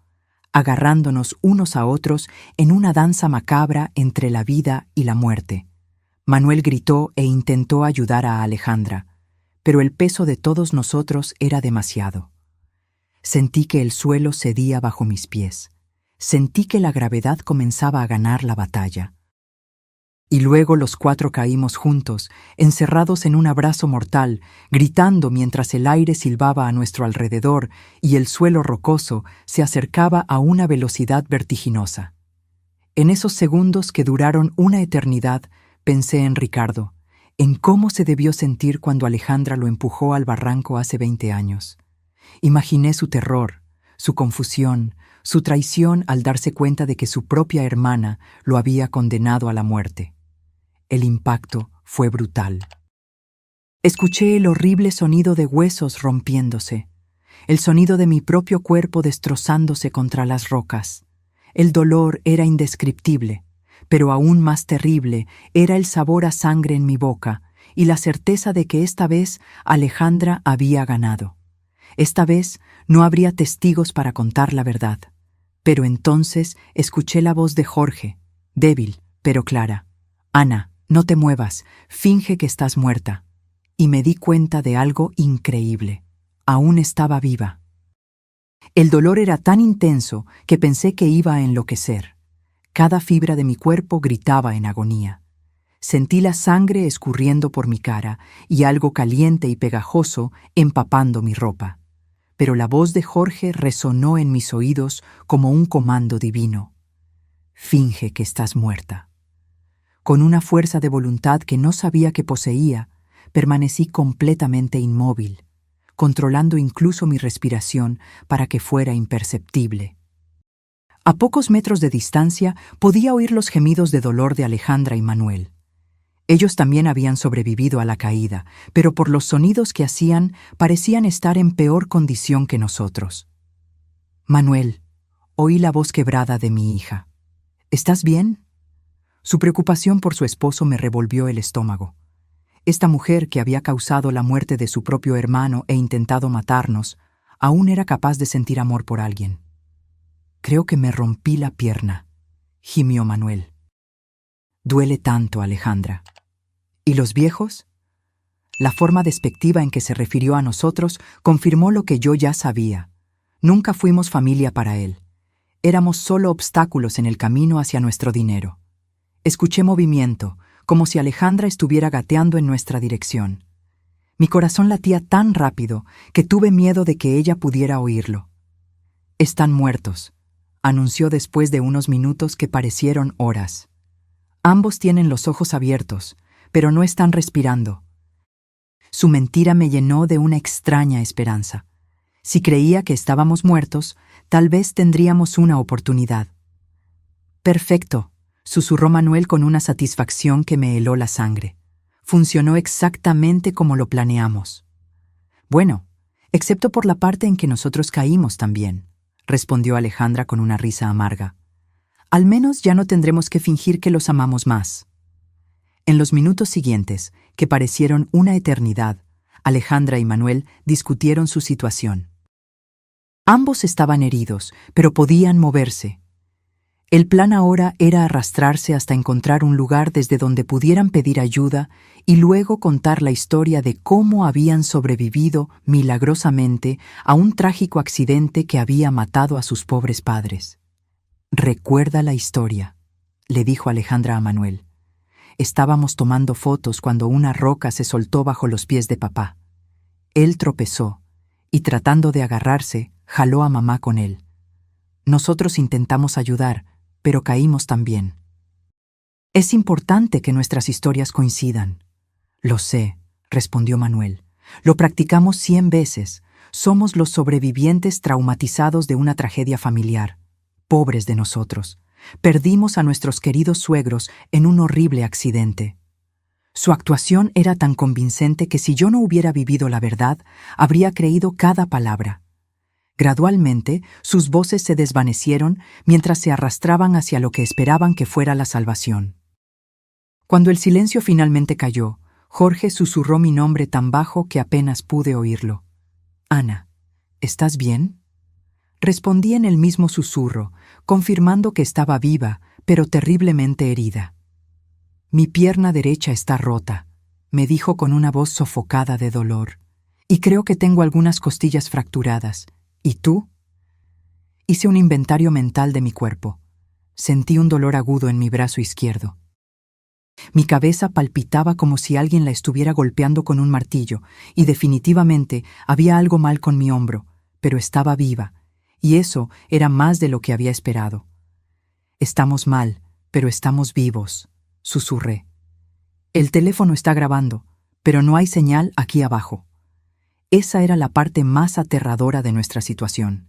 agarrándonos unos a otros en una danza macabra entre la vida y la muerte. Manuel gritó e intentó ayudar a Alejandra, pero el peso de todos nosotros era demasiado. Sentí que el suelo cedía bajo mis pies. Sentí que la gravedad comenzaba a ganar la batalla. Y luego los cuatro caímos juntos, encerrados en un abrazo mortal, gritando mientras el aire silbaba a nuestro alrededor y el suelo rocoso se acercaba a una velocidad vertiginosa. En esos segundos que duraron una eternidad, pensé en Ricardo, en cómo se debió sentir cuando Alejandra lo empujó al barranco hace 20 años. Imaginé su terror, su confusión, su traición al darse cuenta de que su propia hermana lo había condenado a la muerte. El impacto fue brutal. Escuché el horrible sonido de huesos rompiéndose, el sonido de mi propio cuerpo destrozándose contra las rocas. El dolor era indescriptible, pero aún más terrible era el sabor a sangre en mi boca y la certeza de que esta vez Alejandra había ganado. Esta vez no habría testigos para contar la verdad. Pero entonces escuché la voz de Jorge, débil pero clara. «Ana, no te muevas, finge que estás muerta». Y me di cuenta de algo increíble. Aún estaba viva. El dolor era tan intenso que pensé que iba a enloquecer. Cada fibra de mi cuerpo gritaba en agonía. Sentí la sangre escurriendo por mi cara y algo caliente y pegajoso empapando mi ropa. Pero la voz de Jorge resonó en mis oídos como un comando divino. «Finge que estás muerta». Con una fuerza de voluntad que no sabía que poseía, permanecí completamente inmóvil, controlando incluso mi respiración para que fuera imperceptible. A pocos metros de distancia podía oír los gemidos de dolor de Alejandra y Manuel. Ellos también habían sobrevivido a la caída, pero por los sonidos que hacían parecían estar en peor condición que nosotros. «Manuel», oí la voz quebrada de mi hija. «¿Estás bien?». Su preocupación por su esposo me revolvió el estómago. Esta mujer que había causado la muerte de su propio hermano e intentado matarnos, aún era capaz de sentir amor por alguien. «Creo que me rompí la pierna», gimió Manuel. «Duele tanto, Alejandra». «¿Y los viejos?». La forma despectiva en que se refirió a nosotros confirmó lo que yo ya sabía. Nunca fuimos familia para él. Éramos solo obstáculos en el camino hacia nuestro dinero. Escuché movimiento, como si Alejandra estuviera gateando en nuestra dirección. Mi corazón latía tan rápido que tuve miedo de que ella pudiera oírlo. «Están muertos», anunció después de unos minutos que parecieron horas. Ambos tienen los ojos abiertos, pero no están respirando. Su mentira me llenó de una extraña esperanza. Si creía que estábamos muertos, tal vez tendríamos una oportunidad. Perfecto, susurró Manuel con una satisfacción que me heló la sangre. Funcionó exactamente como lo planeamos. Bueno, excepto por la parte en que nosotros caímos también, respondió Alejandra con una risa amarga. Al menos ya no tendremos que fingir que los amamos más. En los minutos siguientes, que parecieron una eternidad, Alejandra y Manuel discutieron su situación. Ambos estaban heridos, pero podían moverse. El plan ahora era arrastrarse hasta encontrar un lugar desde donde pudieran pedir ayuda y luego contar la historia de cómo habían sobrevivido milagrosamente a un trágico accidente que había matado a sus pobres padres. «Recuerda la historia», le dijo Alejandra a Manuel. «Estábamos tomando fotos cuando una roca se soltó bajo los pies de papá. Él tropezó y, tratando de agarrarse, jaló a mamá con él. Nosotros intentamos ayudar, pero caímos también. Es importante que nuestras historias coincidan». «Lo sé», respondió Manuel. «Lo practicamos 100 veces. Somos los sobrevivientes traumatizados de una tragedia familiar. Pobres de nosotros. Perdimos a nuestros queridos suegros en un horrible accidente». Su actuación era tan convincente que si yo no hubiera vivido la verdad, habría creído cada palabra. Gradualmente, sus voces se desvanecieron mientras se arrastraban hacia lo que esperaban que fuera la salvación. Cuando el silencio finalmente cayó, Jorge susurró mi nombre tan bajo que apenas pude oírlo. «Ana, ¿estás bien?». Respondí en el mismo susurro, confirmando que estaba viva, pero terriblemente herida. «Mi pierna derecha está rota», me dijo con una voz sofocada de dolor. «Y creo que tengo algunas costillas fracturadas. ¿Y tú?». Hice un inventario mental de mi cuerpo. Sentí un dolor agudo en mi brazo izquierdo. Mi cabeza palpitaba como si alguien la estuviera golpeando con un martillo, y definitivamente había algo mal con mi hombro, pero estaba viva, y eso era más de lo que había esperado. «Estamos mal, pero estamos vivos», susurré. «El teléfono está grabando, pero no hay señal aquí abajo». Esa era la parte más aterradora de nuestra situación.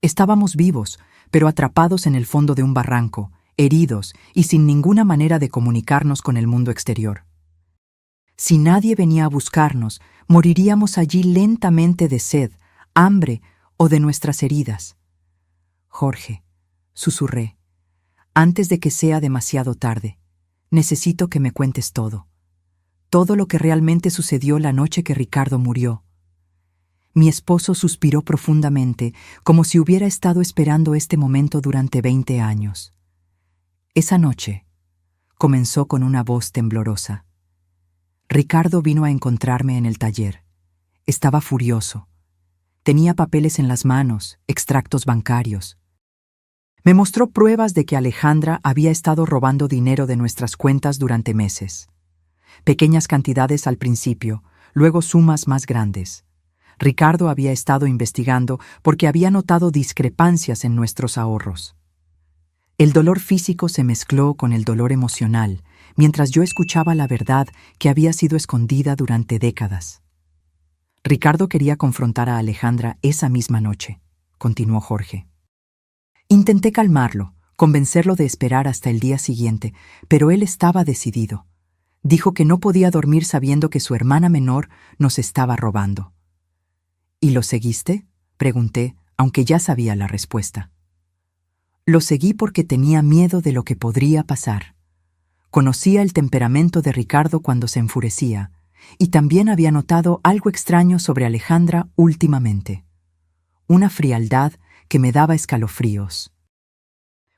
Estábamos vivos, pero atrapados en el fondo de un barranco, heridos y sin ninguna manera de comunicarnos con el mundo exterior. Si nadie venía a buscarnos, moriríamos allí lentamente de sed, hambre o de nuestras heridas. «Jorge», susurré, «antes de que sea demasiado tarde, necesito que me cuentes todo. Todo lo que realmente sucedió la noche que Ricardo murió». Mi esposo suspiró profundamente, como si hubiera estado esperando este momento durante 20 años. «Esa noche», comenzó con una voz temblorosa, «Ricardo vino a encontrarme en el taller. Estaba furioso. Tenía papeles en las manos, extractos bancarios. Me mostró pruebas de que Alejandra había estado robando dinero de nuestras cuentas durante meses. Pequeñas cantidades al principio, luego sumas más grandes. Ricardo había estado investigando porque había notado discrepancias en nuestros ahorros. El dolor físico se mezcló con el dolor emocional, mientras yo escuchaba la verdad que había sido escondida durante décadas. Ricardo quería confrontar a Alejandra esa misma noche, continuó Jorge. Intenté calmarlo, convencerlo de esperar hasta el día siguiente, pero él estaba decidido. Dijo que no podía dormir sabiendo que su hermana menor nos estaba robando. «¿Y lo seguiste?», pregunté, aunque ya sabía la respuesta. «Lo seguí porque tenía miedo de lo que podría pasar. Conocía el temperamento de Ricardo cuando se enfurecía, y también había notado algo extraño sobre Alejandra últimamente. Una frialdad que me daba escalofríos.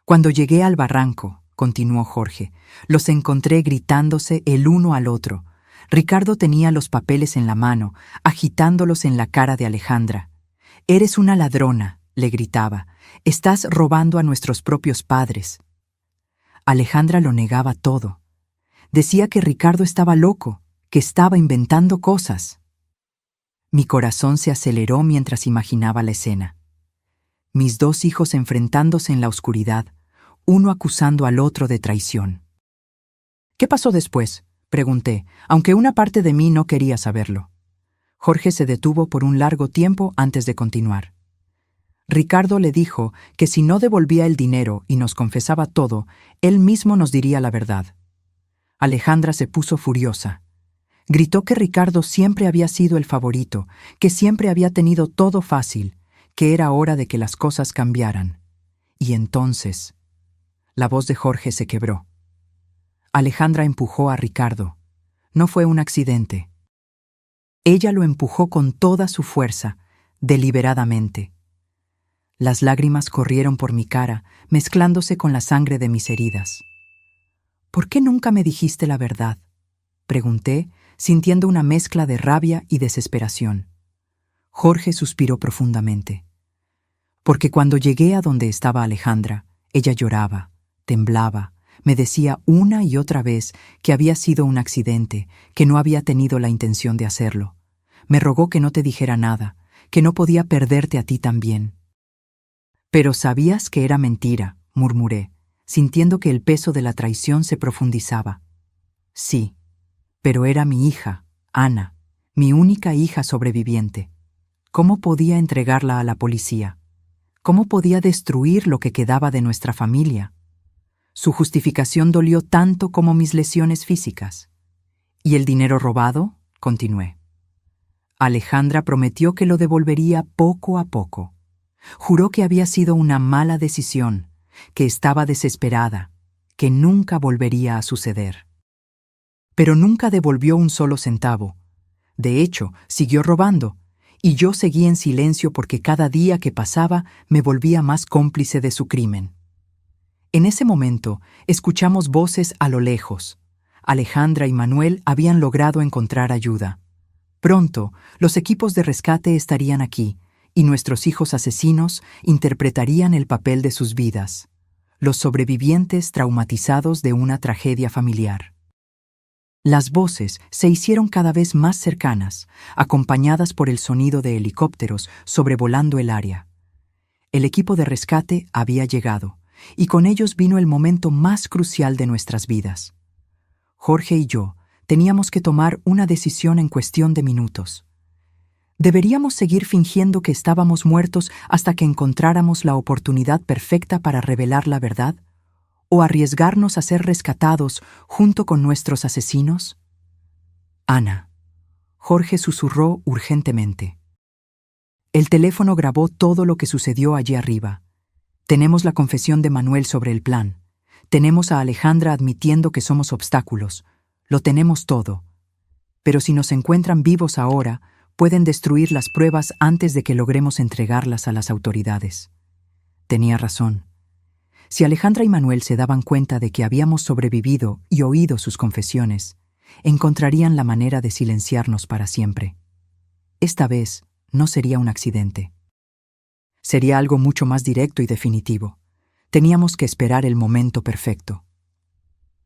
Cuando llegué al barranco», continuó Jorge, «los encontré gritándose el uno al otro. Ricardo tenía los papeles en la mano, agitándolos en la cara de Alejandra. «Eres una ladrona», le gritaba. «Estás robando a nuestros propios padres». Alejandra lo negaba todo. Decía que Ricardo estaba loco, que estaba inventando cosas. Mi corazón se aceleró mientras imaginaba la escena. Mis dos hijos enfrentándose en la oscuridad, uno acusando al otro de traición. ¿Qué pasó después?, pregunté, aunque una parte de mí no quería saberlo. Jorge se detuvo por un largo tiempo antes de continuar. Ricardo le dijo que si no devolvía el dinero y nos confesaba todo, él mismo nos diría la verdad. Alejandra se puso furiosa. Gritó que Ricardo siempre había sido el favorito, que siempre había tenido todo fácil, que era hora de que las cosas cambiaran. Y entonces, la voz de Jorge se quebró. Alejandra empujó a Ricardo. No fue un accidente. Ella lo empujó con toda su fuerza, deliberadamente. Las lágrimas corrieron por mi cara, mezclándose con la sangre de mis heridas. ¿Por qué nunca me dijiste la verdad?, pregunté, sintiendo una mezcla de rabia y desesperación. Jorge suspiró profundamente. Porque cuando llegué a donde estaba Alejandra, ella lloraba, temblaba, me decía una y otra vez que había sido un accidente, que no había tenido la intención de hacerlo. Me rogó que no te dijera nada, que no podía perderte a ti también. Pero sabías que era mentira, murmuré, sintiendo que el peso de la traición se profundizaba. Sí, pero era mi hija, Ana, mi única hija sobreviviente. ¿Cómo podía entregarla a la policía? ¿Cómo podía destruir lo que quedaba de nuestra familia? Su justificación dolió tanto como mis lesiones físicas. ¿Y el dinero robado?, continué. Alejandra prometió que lo devolvería poco a poco. Juró que había sido una mala decisión, que estaba desesperada, que nunca volvería a suceder. Pero nunca devolvió un solo centavo. De hecho, siguió robando, y yo seguí en silencio porque cada día que pasaba me volvía más cómplice de su crimen. En ese momento, escuchamos voces a lo lejos. Alejandra y Manuel habían logrado encontrar ayuda. Pronto, los equipos de rescate estarían aquí, y nuestros hijos asesinos interpretarían el papel de sus vidas, los sobrevivientes traumatizados de una tragedia familiar. Las voces se hicieron cada vez más cercanas, acompañadas por el sonido de helicópteros sobrevolando el área. El equipo de rescate había llegado, y con ellos vino el momento más crucial de nuestras vidas. Jorge y yo teníamos que tomar una decisión en cuestión de minutos. ¿Deberíamos seguir fingiendo que estábamos muertos hasta que encontráramos la oportunidad perfecta para revelar la verdad? ¿O arriesgarnos a ser rescatados junto con nuestros asesinos? Ana. Jorge susurró urgentemente. El teléfono grabó todo lo que sucedió allí arriba. Tenemos la confesión de Manuel sobre el plan. Tenemos a Alejandra admitiendo que somos obstáculos. Lo tenemos todo. Pero si nos encuentran vivos ahora, pueden destruir las pruebas antes de que logremos entregarlas a las autoridades. Tenía razón. Si Alejandra y Manuel se daban cuenta de que habíamos sobrevivido y oído sus confesiones, encontrarían la manera de silenciarnos para siempre. Esta vez no sería un accidente. Sería algo mucho más directo y definitivo. Teníamos que esperar el momento perfecto.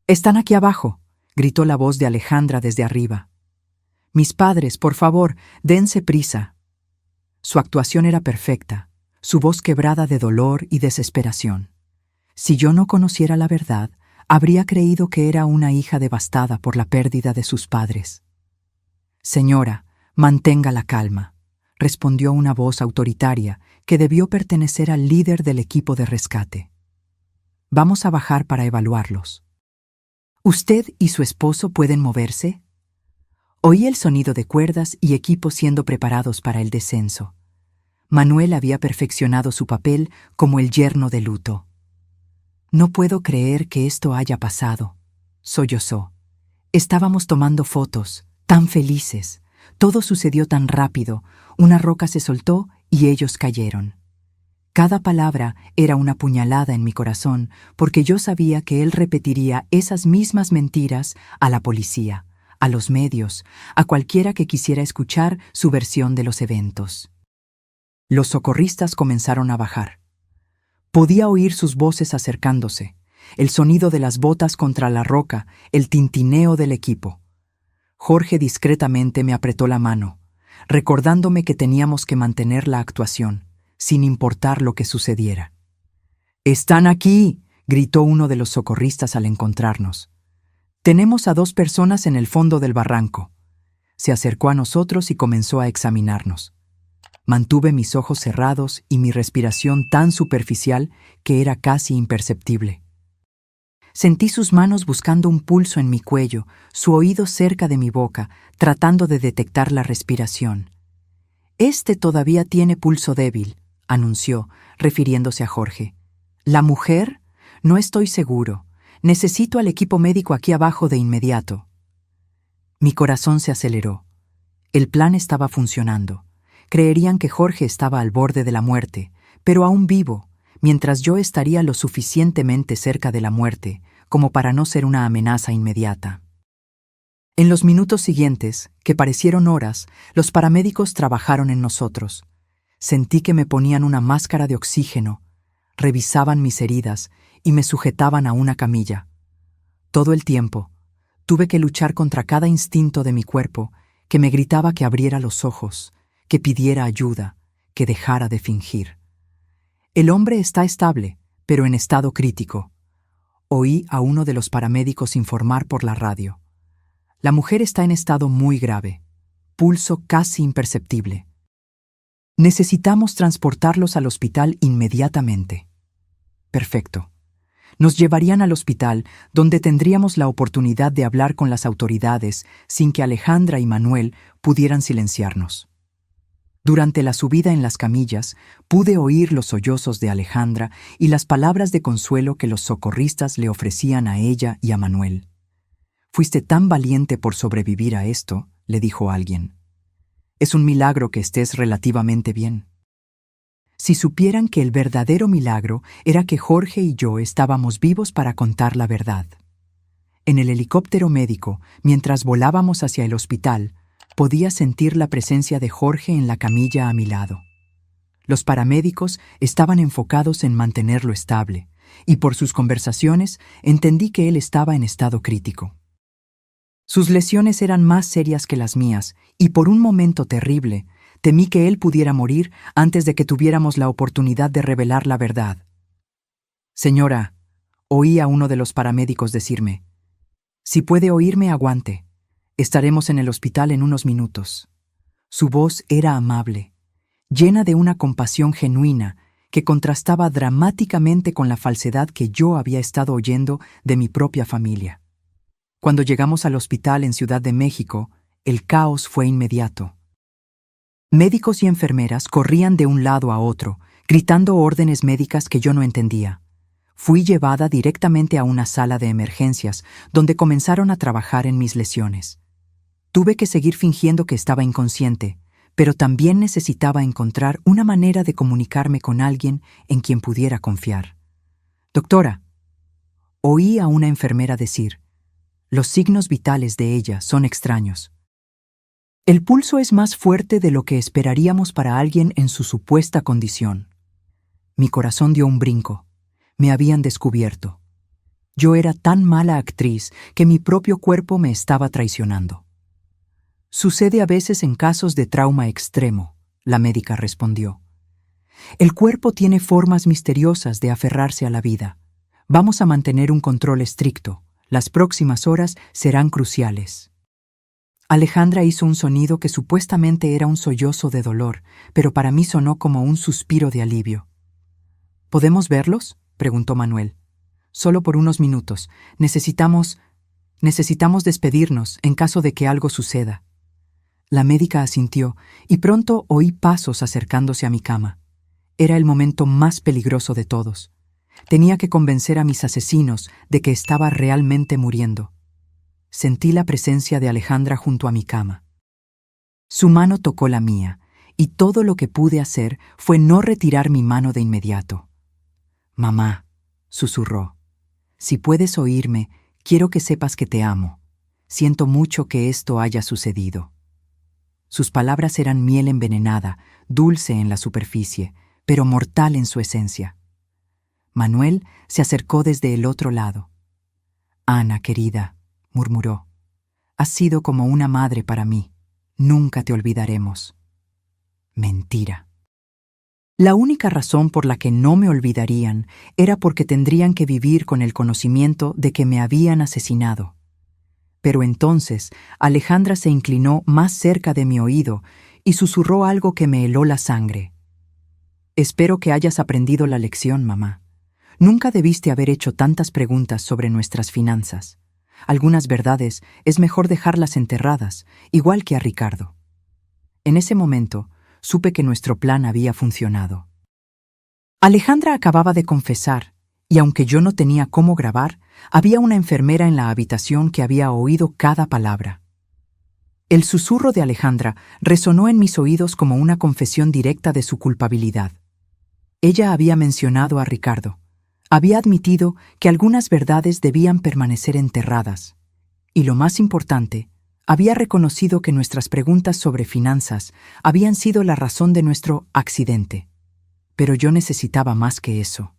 «¡Están aquí abajo!», gritó la voz de Alejandra desde arriba. «Mis padres, por favor, dense prisa». Su actuación era perfecta, su voz quebrada de dolor y desesperación. Si yo no conociera la verdad, habría creído que era una hija devastada por la pérdida de sus padres. «Señora, mantenga la calma», respondió una voz autoritaria que debió pertenecer al líder del equipo de rescate. «Vamos a bajar para evaluarlos». «¿Usted y su esposo pueden moverse?». Oí el sonido de cuerdas y equipos siendo preparados para el descenso. Manuel había perfeccionado su papel como el yerno de luto. «No puedo creer que esto haya pasado», sollozó. «Estábamos tomando fotos, tan felices. Todo sucedió tan rápido. Una roca se soltó y ellos cayeron». Cada palabra era una puñalada en mi corazón porque yo sabía que él repetiría esas mismas mentiras a la policía, a los medios, a cualquiera que quisiera escuchar su versión de los eventos. Los socorristas comenzaron a bajar. Podía oír sus voces acercándose, el sonido de las botas contra la roca, el tintineo del equipo. Jorge discretamente me apretó la mano, recordándome que teníamos que mantener la actuación, sin importar lo que sucediera. «¡Están aquí!», gritó uno de los socorristas al encontrarnos. «Tenemos a 2 personas en el fondo del barranco». Se acercó a nosotros y comenzó a examinarnos. Mantuve mis ojos cerrados y mi respiración tan superficial que era casi imperceptible. Sentí sus manos buscando un pulso en mi cuello, su oído cerca de mi boca, tratando de detectar la respiración. «Este todavía tiene pulso débil», anunció, refiriéndose a Jorge. «¿La mujer? No estoy seguro. Necesito al equipo médico aquí abajo de inmediato». Mi corazón se aceleró. El plan estaba funcionando. Creerían que Jorge estaba al borde de la muerte, pero aún vivo, mientras yo estaría lo suficientemente cerca de la muerte como para no ser una amenaza inmediata. En los minutos siguientes, que parecieron horas, los paramédicos trabajaron en nosotros. Sentí que me ponían una máscara de oxígeno, revisaban mis heridas y me sujetaban a una camilla. Todo el tiempo, tuve que luchar contra cada instinto de mi cuerpo que me gritaba que abriera los ojos, que pidiera ayuda, que dejara de fingir. «El hombre está estable, pero en estado crítico», oí a uno de los paramédicos informar por la radio. «La mujer está en estado muy grave, pulso casi imperceptible. Necesitamos transportarlos al hospital inmediatamente». Perfecto. Nos llevarían al hospital, donde tendríamos la oportunidad de hablar con las autoridades sin que Alejandra y Manuel pudieran silenciarnos. Durante la subida en las camillas, pude oír los sollozos de Alejandra y las palabras de consuelo que los socorristas le ofrecían a ella y a Manuel. «Fuiste tan valiente por sobrevivir a esto», le dijo alguien. «Es un milagro que estés relativamente bien». Si supieran que el verdadero milagro era que Jorge y yo estábamos vivos para contar la verdad. En el helicóptero médico, mientras volábamos hacia el hospital, podía sentir la presencia de Jorge en la camilla a mi lado. Los paramédicos estaban enfocados en mantenerlo estable, y por sus conversaciones entendí que él estaba en estado crítico. Sus lesiones eran más serias que las mías, y por un momento terrible, temí que él pudiera morir antes de que tuviéramos la oportunidad de revelar la verdad. «Señora», oí a uno de los paramédicos decirme, «si puede oírme, aguante. Estaremos en el hospital en unos minutos». Su voz era amable, llena de una compasión genuina que contrastaba dramáticamente con la falsedad que yo había estado oyendo de mi propia familia. Cuando llegamos al hospital en Ciudad de México, el caos fue inmediato. Médicos y enfermeras corrían de un lado a otro, gritando órdenes médicas que yo no entendía. Fui llevada directamente a una sala de emergencias, donde comenzaron a trabajar en mis lesiones. Tuve que seguir fingiendo que estaba inconsciente, pero también necesitaba encontrar una manera de comunicarme con alguien en quien pudiera confiar. «Doctora», oí a una enfermera decir, «los signos vitales de ella son extraños. El pulso es más fuerte de lo que esperaríamos para alguien en su supuesta condición». Mi corazón dio un brinco. Me habían descubierto. Yo era tan mala actriz que mi propio cuerpo me estaba traicionando. «Sucede a veces en casos de trauma extremo», la médica respondió. «El cuerpo tiene formas misteriosas de aferrarse a la vida. Vamos a mantener un control estricto. Las próximas horas serán cruciales». Alejandra hizo un sonido que supuestamente era un sollozo de dolor, pero para mí sonó como un suspiro de alivio. «¿Podemos verlos?», preguntó Manuel. «Solo por unos minutos. Necesitamos despedirnos en caso de que algo suceda». La médica asintió, y pronto oí pasos acercándose a mi cama. Era el momento más peligroso de todos. Tenía que convencer a mis asesinos de que estaba realmente muriendo. Sentí la presencia de Alejandra junto a mi cama. Su mano tocó la mía, y todo lo que pude hacer fue no retirar mi mano de inmediato. «Mamá», susurró, «si puedes oírme, quiero que sepas que te amo. Siento mucho que esto haya sucedido». Sus palabras eran miel envenenada, dulce en la superficie, pero mortal en su esencia. Manuel se acercó desde el otro lado. «Ana, querida», murmuró, «has sido como una madre para mí. Nunca te olvidaremos». Mentira. La única razón por la que no me olvidarían era porque tendrían que vivir con el conocimiento de que me habían asesinado. Pero entonces Alejandra se inclinó más cerca de mi oído y susurró algo que me heló la sangre. «Espero que hayas aprendido la lección, mamá. Nunca debiste haber hecho tantas preguntas sobre nuestras finanzas. Algunas verdades es mejor dejarlas enterradas, igual que a Ricardo». En ese momento, supe que nuestro plan había funcionado. Alejandra acababa de confesar, y aunque yo no tenía cómo grabar, había una enfermera en la habitación que había oído cada palabra. El susurro de Alejandra resonó en mis oídos como una confesión directa de su culpabilidad. Ella había mencionado a Ricardo. Había admitido que algunas verdades debían permanecer enterradas. Y lo más importante, había reconocido que nuestras preguntas sobre finanzas habían sido la razón de nuestro accidente. Pero yo necesitaba más que eso.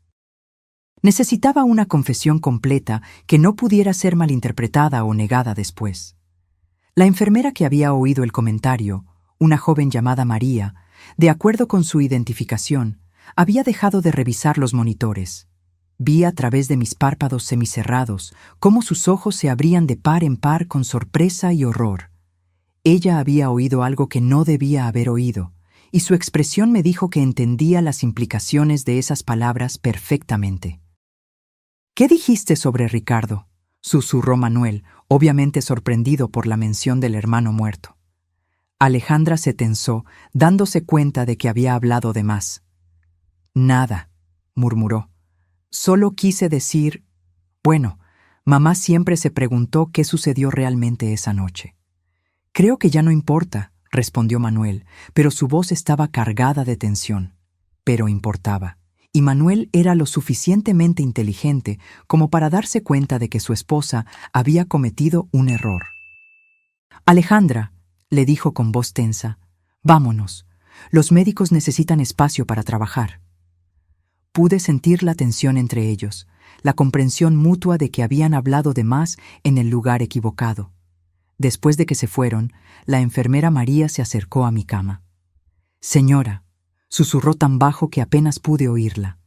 Necesitaba una confesión completa que no pudiera ser malinterpretada o negada después. La enfermera que había oído el comentario, una joven llamada María, de acuerdo con su identificación, había dejado de revisar los monitores. Vi a través de mis párpados semicerrados cómo sus ojos se abrían de par en par con sorpresa y horror. Ella había oído algo que no debía haber oído, y su expresión me dijo que entendía las implicaciones de esas palabras perfectamente. «¿Qué dijiste sobre Ricardo?», susurró Manuel, obviamente sorprendido por la mención del hermano muerto. Alejandra se tensó, dándose cuenta de que había hablado de más. «Nada», murmuró. «Solo quise decir... Bueno, mamá siempre se preguntó qué sucedió realmente esa noche». «Creo que ya no importa», respondió Manuel, pero su voz estaba cargada de tensión. Pero importaba, y Manuel era lo suficientemente inteligente como para darse cuenta de que su esposa había cometido un error. «Alejandra», le dijo con voz tensa, «vámonos. Los médicos necesitan espacio para trabajar». Pude sentir la tensión entre ellos, la comprensión mutua de que habían hablado de más en el lugar equivocado. Después de que se fueron, la enfermera María se acercó a mi cama. «Señora», susurró tan bajo que apenas pude oírla.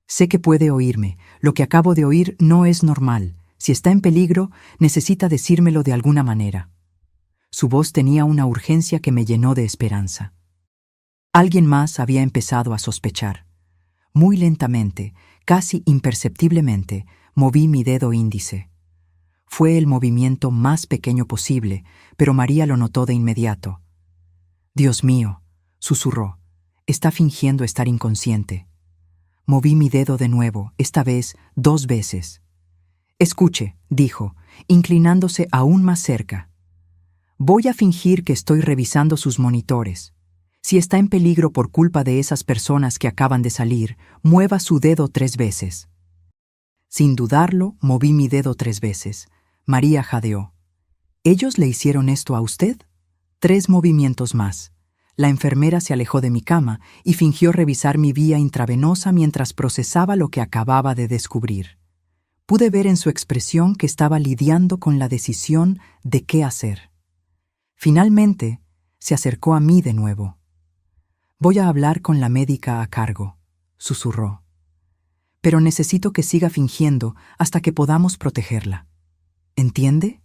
«Sé que puede oírme. Lo que acabo de oír no es normal. Si está en peligro, necesita decírmelo de alguna manera». Su voz tenía una urgencia que me llenó de esperanza. Alguien más había empezado a sospechar. Muy lentamente, casi imperceptiblemente, moví mi dedo índice. Fue el movimiento más pequeño posible, pero María lo notó de inmediato. «Dios mío», susurró, «está fingiendo estar inconsciente». Moví mi dedo de nuevo, esta vez 2 veces. «Escuche», dijo, inclinándose aún más cerca. «Voy a fingir que estoy revisando sus monitores. Si está en peligro por culpa de esas personas que acaban de salir, mueva su dedo 3 veces». Sin dudarlo, moví mi dedo 3 veces. María jadeó. «¿Ellos le hicieron esto a usted?». 3 movimientos más. La enfermera se alejó de mi cama y fingió revisar mi vía intravenosa mientras procesaba lo que acababa de descubrir. Pude ver en su expresión que estaba lidiando con la decisión de qué hacer. Finalmente, se acercó a mí de nuevo. «Voy a hablar con la médica a cargo», susurró. «Pero necesito que siga fingiendo hasta que podamos protegerla. ¿Entiende?».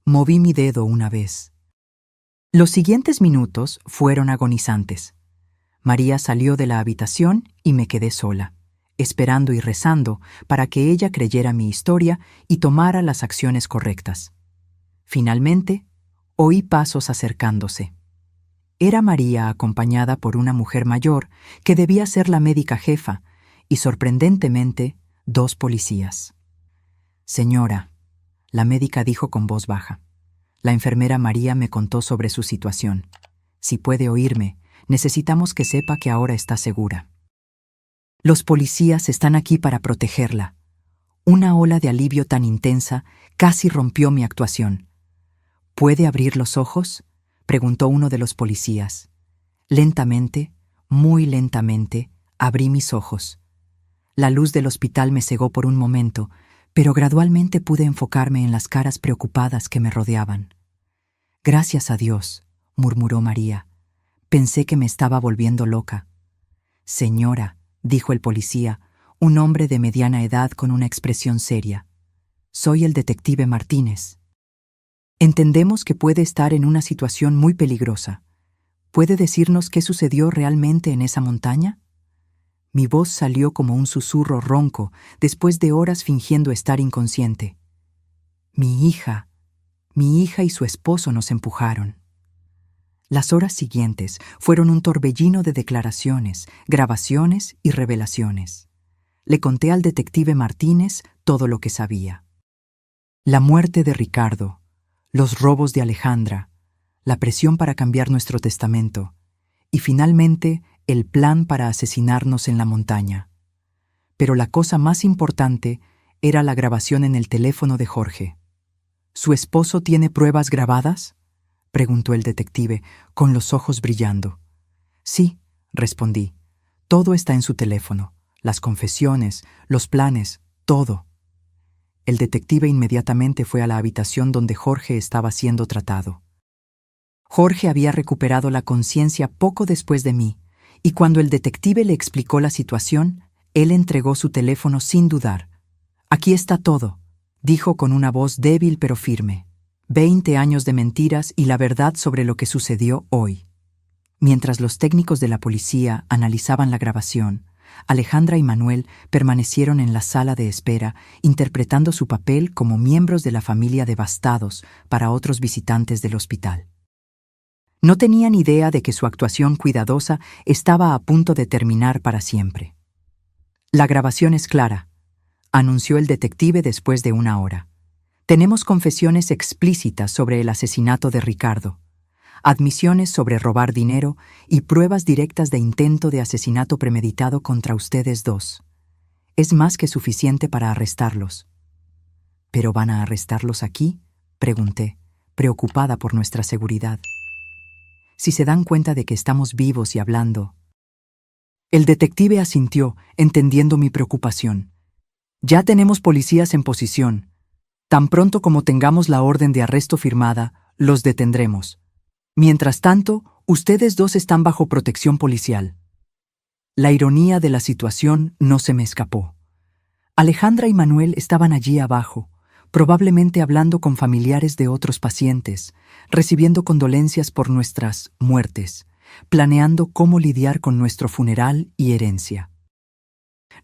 Moví mi dedo una vez. Los siguientes minutos fueron agonizantes. María salió de la habitación y me quedé sola, esperando y rezando para que ella creyera mi historia y tomara las acciones correctas. Finalmente, oí pasos acercándose. Era María acompañada por una mujer mayor que debía ser la médica jefa y, sorprendentemente, 2 policías. «Señora», la médica dijo con voz baja. La enfermera María me contó sobre su situación. «Si puede oírme, necesitamos que sepa que ahora está segura. Los policías están aquí para protegerla». Una ola de alivio tan intensa casi rompió mi actuación. «¿Puede abrir los ojos?», preguntó uno de los policías. Lentamente, muy lentamente, abrí mis ojos. La luz del hospital me cegó por un momento, pero gradualmente pude enfocarme en las caras preocupadas que me rodeaban. «Gracias a Dios», murmuró María. «Pensé que me estaba volviendo loca». Señora, dijo el policía, un hombre de mediana edad con una expresión seria. Soy el detective Martínez. Entendemos que puede estar en una situación muy peligrosa. ¿Puede decirnos qué sucedió realmente en esa montaña? Mi voz salió como un susurro ronco después de horas fingiendo estar inconsciente. Mi hija y su esposo nos empujaron. Las horas siguientes fueron un torbellino de declaraciones, grabaciones y revelaciones. Le conté al detective Martínez todo lo que sabía. La muerte de Ricardo, los robos de Alejandra, la presión para cambiar nuestro testamento y finalmente el plan para asesinarnos en la montaña. Pero la cosa más importante era la grabación en el teléfono de Jorge. ¿Su esposo tiene pruebas grabadas?, preguntó el detective, con los ojos brillando. Sí, respondí. Todo está en su teléfono. Las confesiones, los planes, todo. El detective inmediatamente fue a la habitación donde Jorge estaba siendo tratado. Jorge había recuperado la conciencia poco después de mí, y cuando el detective le explicó la situación, él entregó su teléfono sin dudar. Aquí está todo, dijo con una voz débil pero firme. 20 años de mentiras y la verdad sobre lo que sucedió hoy. Mientras los técnicos de la policía analizaban la grabación, Alejandra y Manuel permanecieron en la sala de espera, interpretando su papel como miembros de la familia devastados para otros visitantes del hospital. No tenían idea de que su actuación cuidadosa estaba a punto de terminar para siempre. La grabación es clara, anunció el detective después de una hora. Tenemos confesiones explícitas sobre el asesinato de Ricardo, admisiones sobre robar dinero y pruebas directas de intento de asesinato premeditado contra ustedes dos. Es más que suficiente para arrestarlos. ¿Pero van a arrestarlos aquí?, pregunté, preocupada por nuestra seguridad. Si se dan cuenta de que estamos vivos y hablando. El detective asintió, entendiendo mi preocupación. Ya tenemos policías en posición. Tan pronto como tengamos la orden de arresto firmada, los detendremos. Mientras tanto, ustedes dos están bajo protección policial. La ironía de la situación no se me escapó. Alejandra y Manuel estaban allí abajo, probablemente hablando con familiares de otros pacientes, recibiendo condolencias por nuestras muertes, planeando cómo lidiar con nuestro funeral y herencia.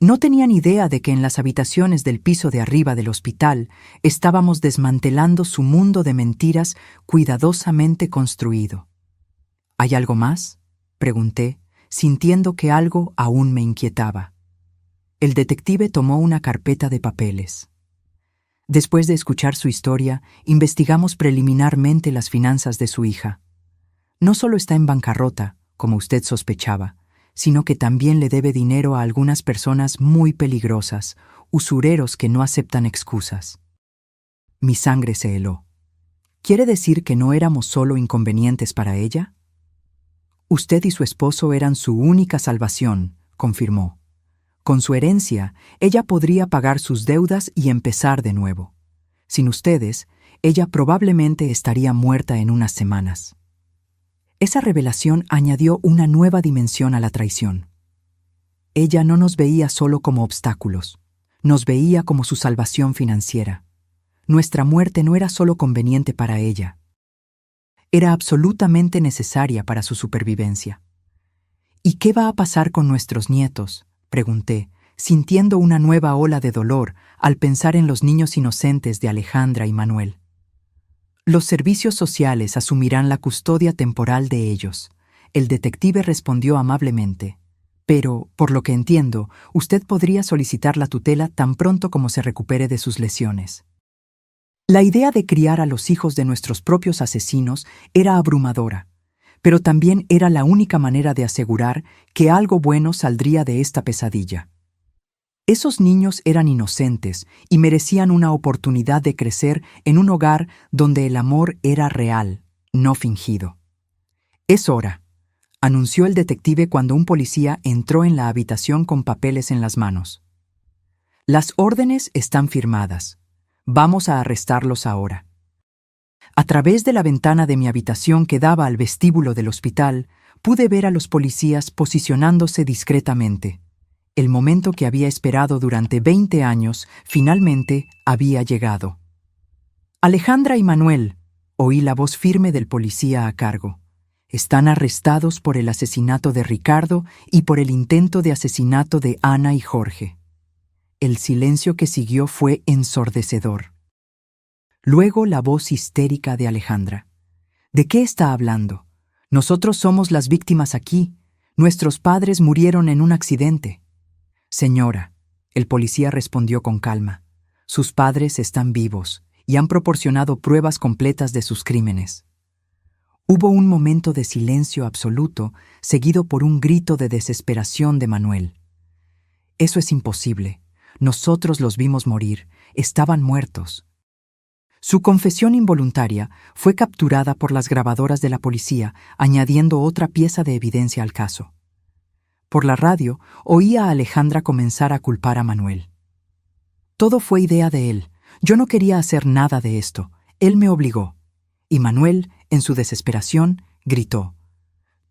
No tenían idea de que en las habitaciones del piso de arriba del hospital estábamos desmantelando su mundo de mentiras cuidadosamente construido. ¿Hay algo más?, pregunté, sintiendo que algo aún me inquietaba. El detective tomó una carpeta de papeles. Después de escuchar su historia, investigamos preliminarmente las finanzas de su hija. No solo está en bancarrota, como usted sospechaba, sino que también le debe dinero a algunas personas muy peligrosas, usureros que no aceptan excusas. Mi sangre se heló. ¿Quiere decir que no éramos solo inconvenientes para ella? Usted y su esposo eran su única salvación, confirmó. Con su herencia, ella podría pagar sus deudas y empezar de nuevo. Sin ustedes, ella probablemente estaría muerta en unas semanas. Esa revelación añadió una nueva dimensión a la traición. Ella no nos veía solo como obstáculos, nos veía como su salvación financiera. Nuestra muerte no era solo conveniente para ella, era absolutamente necesaria para su supervivencia. ¿Y qué va a pasar con nuestros nietos?, pregunté, sintiendo una nueva ola de dolor al pensar en los niños inocentes de Alejandra y Manuel. Los servicios sociales asumirán la custodia temporal de ellos. El detective respondió amablemente. Pero, por lo que entiendo, usted podría solicitar la tutela tan pronto como se recupere de sus lesiones. La idea de criar a los hijos de nuestros propios asesinos era abrumadora, pero también era la única manera de asegurar que algo bueno saldría de esta pesadilla. Esos niños eran inocentes y merecían una oportunidad de crecer en un hogar donde el amor era real, no fingido. Es hora, anunció el detective cuando un policía entró en la habitación con papeles en las manos. Las órdenes están firmadas. Vamos a arrestarlos ahora. A través de la ventana de mi habitación que daba al vestíbulo del hospital, Pude ver a los policías posicionándose discretamente. El momento que había esperado durante 20 años finalmente había llegado. Alejandra y Manuel, oí la voz firme del policía a cargo. Están arrestados por el asesinato de Ricardo y por el intento de asesinato de Ana y Jorge. El silencio que siguió fue ensordecedor. Luego la voz histérica de Alejandra. ¿De qué está hablando? Nosotros somos las víctimas aquí. Nuestros padres murieron en un accidente. Señora, el policía respondió con calma. Sus padres están vivos y han proporcionado pruebas completas de sus crímenes. Hubo un momento de silencio absoluto, seguido por un grito de desesperación de Manuel. Eso es imposible. Nosotros los vimos morir. Estaban muertos. Su confesión involuntaria fue capturada por las grabadoras de la policía, añadiendo otra pieza de evidencia al caso. Por la radio, oí a Alejandra comenzar a culpar a Manuel. Todo fue idea de él. Yo no quería hacer nada de esto. Él me obligó. Y Manuel, en su desesperación, gritó: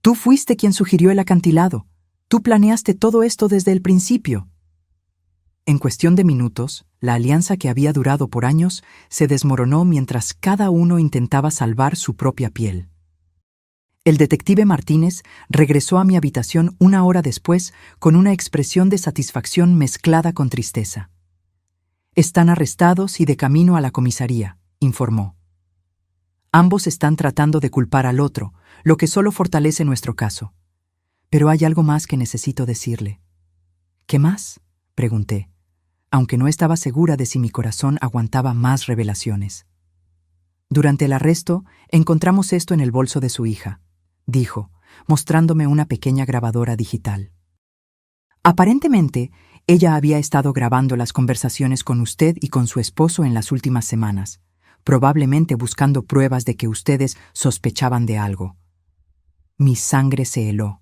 «Tú fuiste quien sugirió el acantilado. Tú planeaste todo esto desde el principio». En cuestión de minutos, la alianza que había durado por años se desmoronó mientras cada uno intentaba salvar su propia piel. El detective Martínez regresó a mi habitación 1 hora después con una expresión de satisfacción mezclada con tristeza. «Están arrestados y de camino a la comisaría», informó. «Ambos están tratando de culpar al otro, lo que solo fortalece nuestro caso. Pero hay algo más que necesito decirle». «¿Qué más?», pregunté, aunque no estaba segura de si mi corazón aguantaba más revelaciones. «Durante el arresto, encontramos esto en el bolso de su hija», dijo, mostrándome una pequeña grabadora digital. Aparentemente, ella había estado grabando las conversaciones con usted y con su esposo en las últimas semanas, probablemente buscando pruebas de que ustedes sospechaban de algo. Mi sangre se heló.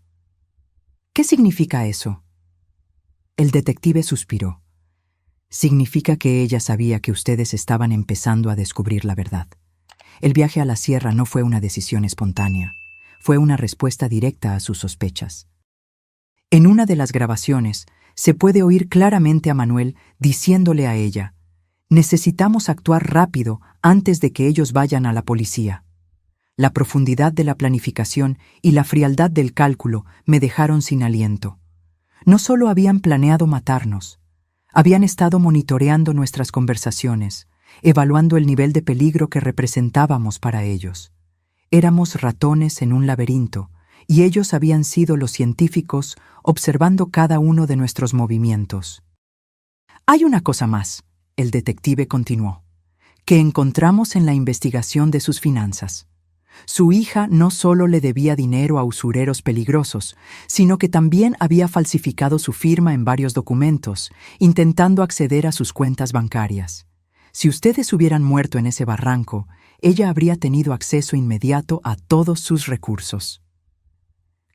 «¿Qué significa eso?». El detective suspiró. «Significa que ella sabía que ustedes estaban empezando a descubrir la verdad. El viaje a la sierra no fue una decisión espontánea, fue una respuesta directa a sus sospechas». En una de las grabaciones se puede oír claramente a Manuel diciéndole a ella: «Necesitamos actuar rápido antes de que ellos vayan a la policía». La profundidad de la planificación y la frialdad del cálculo me dejaron sin aliento. No solo habían planeado matarnos, habían estado monitoreando nuestras conversaciones, evaluando el nivel de peligro que representábamos para ellos. Éramos ratones en un laberinto, y ellos habían sido los científicos observando cada uno de nuestros movimientos. «Hay una cosa más», el detective continuó, «que encontramos en la investigación de sus finanzas. Su hija no solo le debía dinero a usureros peligrosos, sino que también había falsificado su firma en varios documentos, intentando acceder a sus cuentas bancarias. Si ustedes hubieran muerto en ese barranco, ella habría tenido acceso inmediato a todos sus recursos».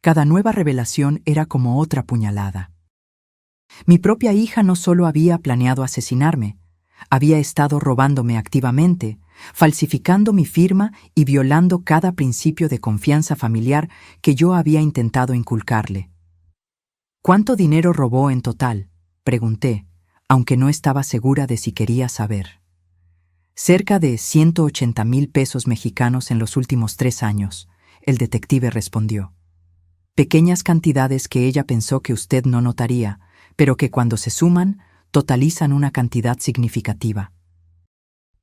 Cada nueva revelación era como otra puñalada. Mi propia hija no solo había planeado asesinarme, había estado robándome activamente, falsificando mi firma y violando cada principio de confianza familiar que yo había intentado inculcarle. «¿Cuánto dinero robó en total?», pregunté, aunque no estaba segura de si quería saber. «Cerca de 180,000 pesos mexicanos en los últimos 3 años», el detective respondió. «Pequeñas cantidades que ella pensó que usted no notaría, pero que cuando se suman, totalizan una cantidad significativa.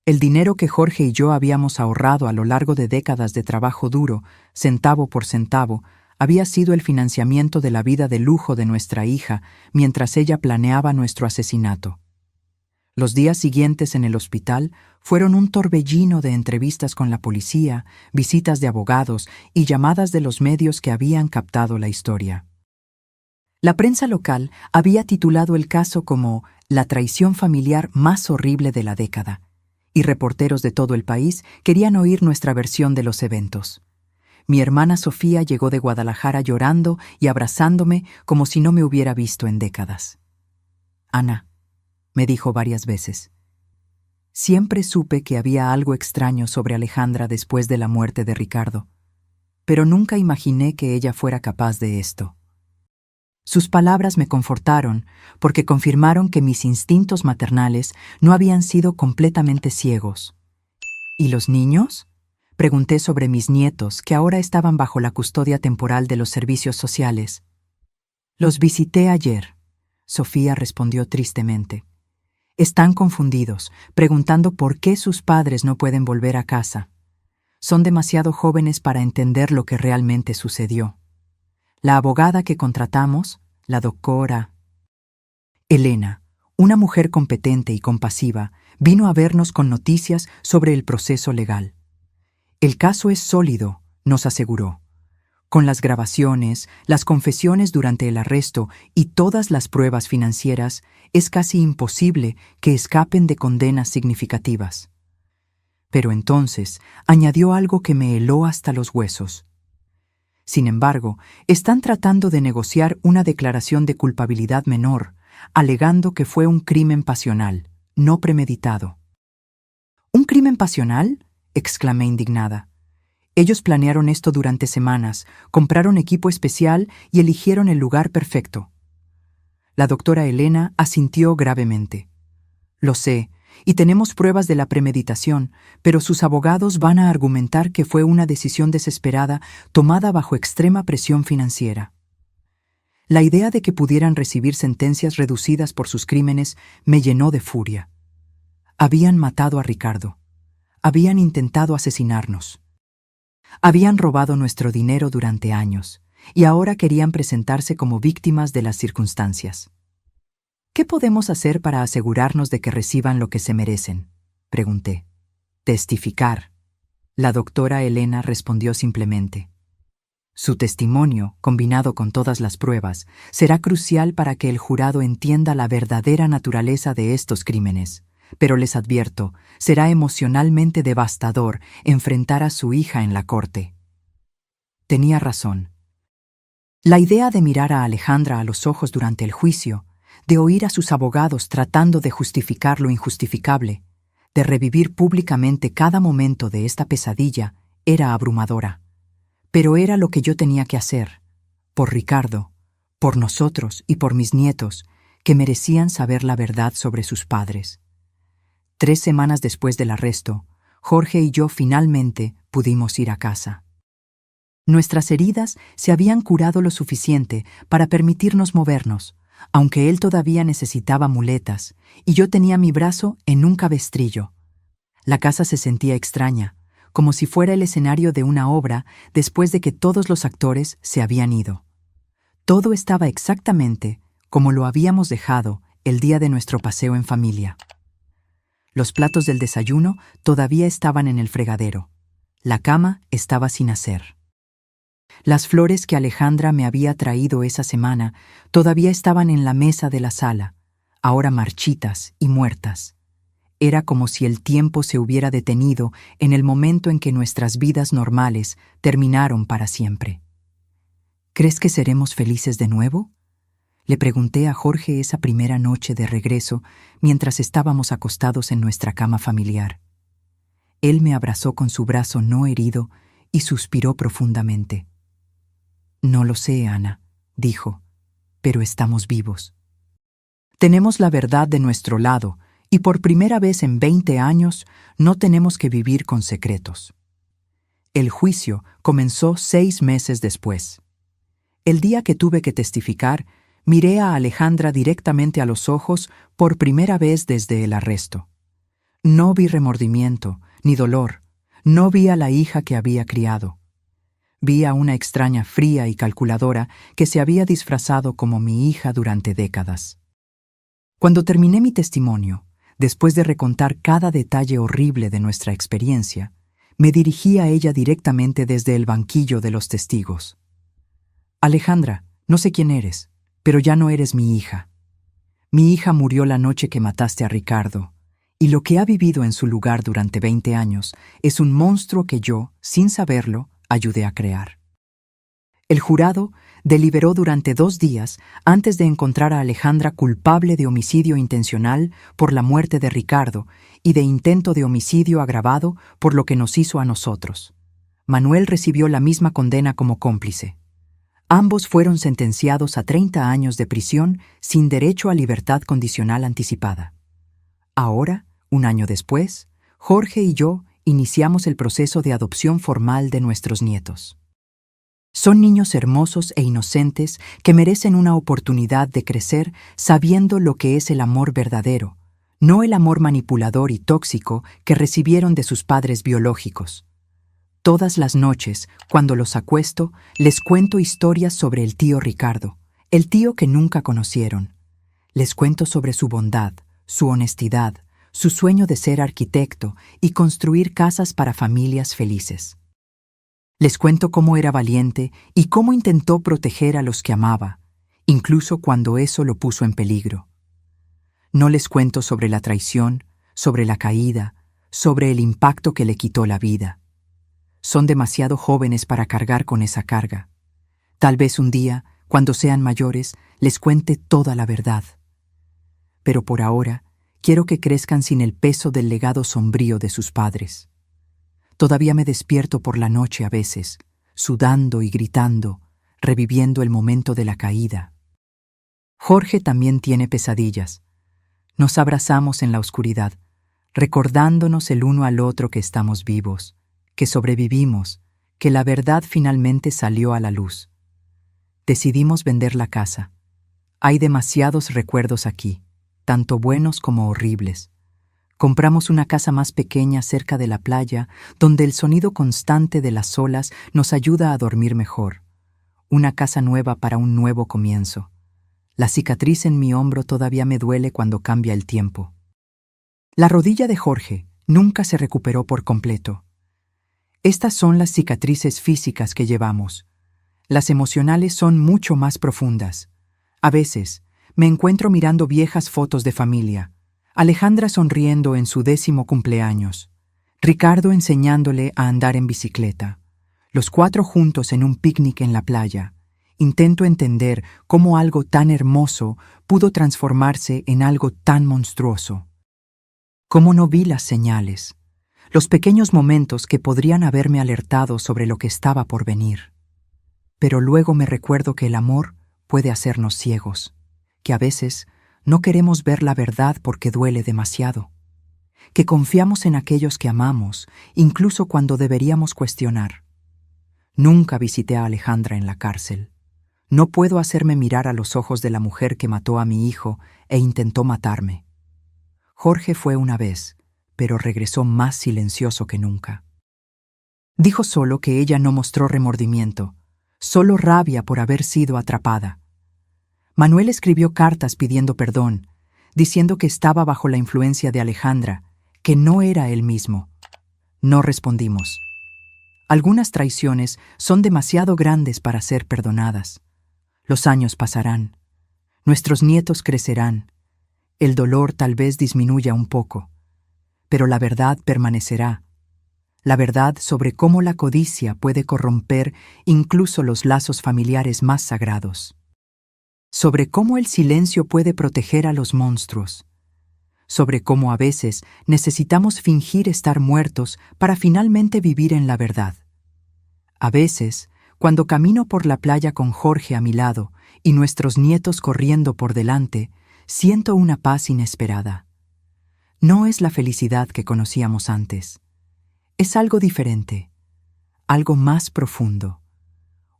El dinero que Jorge y yo habíamos ahorrado a lo largo de décadas de trabajo duro, centavo por centavo, había sido el financiamiento de la vida de lujo de nuestra hija mientras ella planeaba nuestro asesinato. Los días siguientes en el hospital fueron un torbellino de entrevistas con la policía, visitas de abogados y llamadas de los medios que habían captado la historia. La prensa local había titulado el caso como «la traición familiar más horrible de la década», y reporteros de todo el país querían oír nuestra versión de los eventos. Mi hermana Sofía llegó de Guadalajara llorando y abrazándome como si no me hubiera visto en décadas. «Ana», me dijo varias veces. Siempre supe que había algo extraño sobre Alejandra después de la muerte de Ricardo. pero nunca imaginé que ella fuera capaz de esto. Sus palabras me confortaron porque confirmaron que mis instintos maternales no habían sido completamente ciegos. ¿Y los niños? Pregunté sobre mis nietos, que ahora estaban bajo la custodia temporal de los servicios sociales. Los visité ayer, Sofía respondió tristemente. Están confundidos, preguntando por qué sus padres no pueden volver a casa. Son demasiado jóvenes para entender lo que realmente sucedió. La abogada que contratamos, la doctora Elena, una mujer competente y compasiva, vino a vernos con noticias sobre el proceso legal. El caso es sólido, nos aseguró. Con las grabaciones, las confesiones durante el arresto y todas las pruebas financieras, es casi imposible que escapen de condenas significativas. Pero entonces añadió algo que me heló hasta los huesos. Sin embargo, están tratando de negociar una declaración de culpabilidad menor, alegando que fue un crimen pasional, no premeditado. ¿Un crimen pasional?, exclamé indignada. Ellos planearon esto durante semanas, compraron equipo especial y eligieron el lugar perfecto. La doctora Elena asintió gravemente. Lo sé, y tenemos pruebas de la premeditación, pero sus abogados van a argumentar que fue una decisión desesperada tomada bajo extrema presión financiera. La idea de que pudieran recibir sentencias reducidas por sus crímenes me llenó de furia. Habían matado a Ricardo. Habían intentado asesinarnos. Habían robado nuestro dinero durante años, y ahora querían presentarse como víctimas de las circunstancias. ¿Qué podemos hacer para asegurarnos de que reciban lo que se merecen?, pregunté. Testificar. La doctora Elena respondió simplemente. Su testimonio, combinado con todas las pruebas, será crucial para que el jurado entienda la verdadera naturaleza de estos crímenes. Pero les advierto, será emocionalmente devastador enfrentar a su hija en la corte. Tenía razón. La idea de mirar a Alejandra a los ojos durante el juicio, de oír a sus abogados tratando de justificar lo injustificable, de revivir públicamente cada momento de esta pesadilla, era abrumadora. Pero era lo que yo tenía que hacer, por Ricardo, por nosotros y por mis nietos, que merecían saber la verdad sobre sus padres. 3 semanas después del arresto, Jorge y yo finalmente pudimos ir a casa. Nuestras heridas se habían curado lo suficiente para permitirnos movernos, aunque él todavía necesitaba muletas, y yo tenía mi brazo en un cabestrillo. La casa se sentía extraña, como si fuera el escenario de una obra después de que todos los actores se habían ido. Todo estaba exactamente como lo habíamos dejado el día de nuestro paseo en familia. Los platos del desayuno todavía estaban en el fregadero. La cama estaba sin hacer. Las flores que Alejandra me había traído esa semana todavía estaban en la mesa de la sala, ahora marchitas y muertas. Era como si el tiempo se hubiera detenido en el momento en que nuestras vidas normales terminaron para siempre. ¿Crees que seremos felices de nuevo?, le pregunté a Jorge esa primera noche de regreso mientras estábamos acostados en nuestra cama familiar. Él me abrazó con su brazo no herido y suspiró profundamente. No lo sé, Ana, dijo, pero estamos vivos. Tenemos la verdad de nuestro lado y por primera vez en 20 años no tenemos que vivir con secretos. El juicio comenzó 6 meses después. El día que tuve que testificar, miré a Alejandra directamente a los ojos por primera vez desde el arresto. No vi remordimiento, ni dolor. No vi a la hija que había criado. Vi a una extraña fría y calculadora que se había disfrazado como mi hija durante décadas. Cuando terminé mi testimonio, después de recontar cada detalle horrible de nuestra experiencia, me dirigí a ella directamente desde el banquillo de los testigos. Alejandra, no sé quién eres, pero ya no eres mi hija. Mi hija murió la noche que mataste a Ricardo, y lo que ha vivido en su lugar durante 20 años es un monstruo que yo, sin saberlo, ayudé a crear. El jurado deliberó durante 2 días antes de encontrar a Alejandra culpable de homicidio intencional por la muerte de Ricardo y de intento de homicidio agravado por lo que nos hizo a nosotros. Manuel recibió la misma condena como cómplice. Ambos fueron sentenciados a 30 años de prisión sin derecho a libertad condicional anticipada. Ahora, un año después, Jorge y yo iniciamos el proceso de adopción formal de nuestros nietos. Son niños hermosos e inocentes que merecen una oportunidad de crecer sabiendo lo que es el amor verdadero, no el amor manipulador y tóxico que recibieron de sus padres biológicos. Todas las noches, cuando los acuesto, les cuento historias sobre el tío Ricardo, el tío que nunca conocieron. Les cuento sobre su bondad, su honestidad, su sueño de ser arquitecto y construir casas para familias felices. Les cuento cómo era valiente y cómo intentó proteger a los que amaba, incluso cuando eso lo puso en peligro. No les cuento sobre la traición, sobre la caída, sobre el impacto que le quitó la vida. Son demasiado jóvenes para cargar con esa carga. Tal vez un día, cuando sean mayores, les cuente toda la verdad. Pero por ahora, quiero que crezcan sin el peso del legado sombrío de sus padres. Todavía me despierto por la noche a veces, sudando y gritando, reviviendo el momento de la caída. Jorge también tiene pesadillas. Nos abrazamos en la oscuridad, recordándonos el uno al otro que estamos vivos, que sobrevivimos, que la verdad finalmente salió a la luz. Decidimos vender la casa. Hay demasiados recuerdos aquí, tanto buenos como horribles. Compramos una casa más pequeña cerca de la playa, donde el sonido constante de las olas nos ayuda a dormir mejor. Una casa nueva para un nuevo comienzo. La cicatriz en mi hombro todavía me duele cuando cambia el tiempo. La rodilla de Jorge nunca se recuperó por completo. Estas son las cicatrices físicas que llevamos. Las emocionales son mucho más profundas. A veces, me encuentro mirando viejas fotos de familia. Alejandra sonriendo en su 10º cumpleaños. Ricardo enseñándole a andar en bicicleta. Los 4 juntos en un picnic en la playa. Intento entender cómo algo tan hermoso pudo transformarse en algo tan monstruoso. Cómo no vi las señales. Los pequeños momentos que podrían haberme alertado sobre lo que estaba por venir. Pero luego me recuerdo que el amor puede hacernos ciegos, que a veces no queremos ver la verdad porque duele demasiado, que confiamos en aquellos que amamos, incluso cuando deberíamos cuestionar. Nunca visité a Alejandra en la cárcel. No puedo hacerme mirar a los ojos de la mujer que mató a mi hijo e intentó matarme. Jorge fue una vez, pero regresó más silencioso que nunca. Dijo solo que ella no mostró remordimiento, solo rabia por haber sido atrapada. Manuel escribió cartas pidiendo perdón, diciendo que estaba bajo la influencia de Alejandra, que no era él mismo. No respondimos. Algunas traiciones son demasiado grandes para ser perdonadas. Los años pasarán. Nuestros nietos crecerán. El dolor tal vez disminuya un poco. Pero la verdad permanecerá. La verdad sobre cómo la codicia puede corromper incluso los lazos familiares más sagrados. Sobre cómo el silencio puede proteger a los monstruos. Sobre cómo a veces necesitamos fingir estar muertos para finalmente vivir en la verdad. A veces, cuando camino por la playa con Jorge a mi lado y nuestros nietos corriendo por delante, siento una paz inesperada. No es la felicidad que conocíamos antes. Es algo diferente, algo más profundo.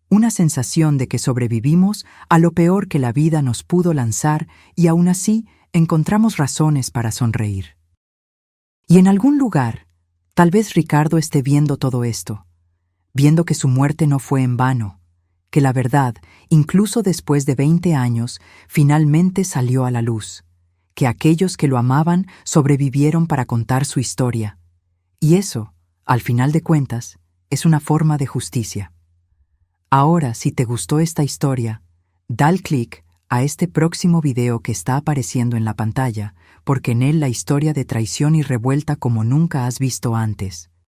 Una sensación de que sobrevivimos a lo peor que la vida nos pudo lanzar y aún así encontramos razones para sonreír. Y en algún lugar, tal vez Ricardo esté viendo todo esto, viendo que su muerte no fue en vano, que la verdad, incluso después de 20 años, finalmente salió a la luz, que aquellos que lo amaban sobrevivieron para contar su historia. Y eso, al final de cuentas, es una forma de justicia. Ahora, si te gustó esta historia, da clic a este próximo video que está apareciendo en la pantalla, porque en él la historia de traición y revuelta como nunca has visto antes.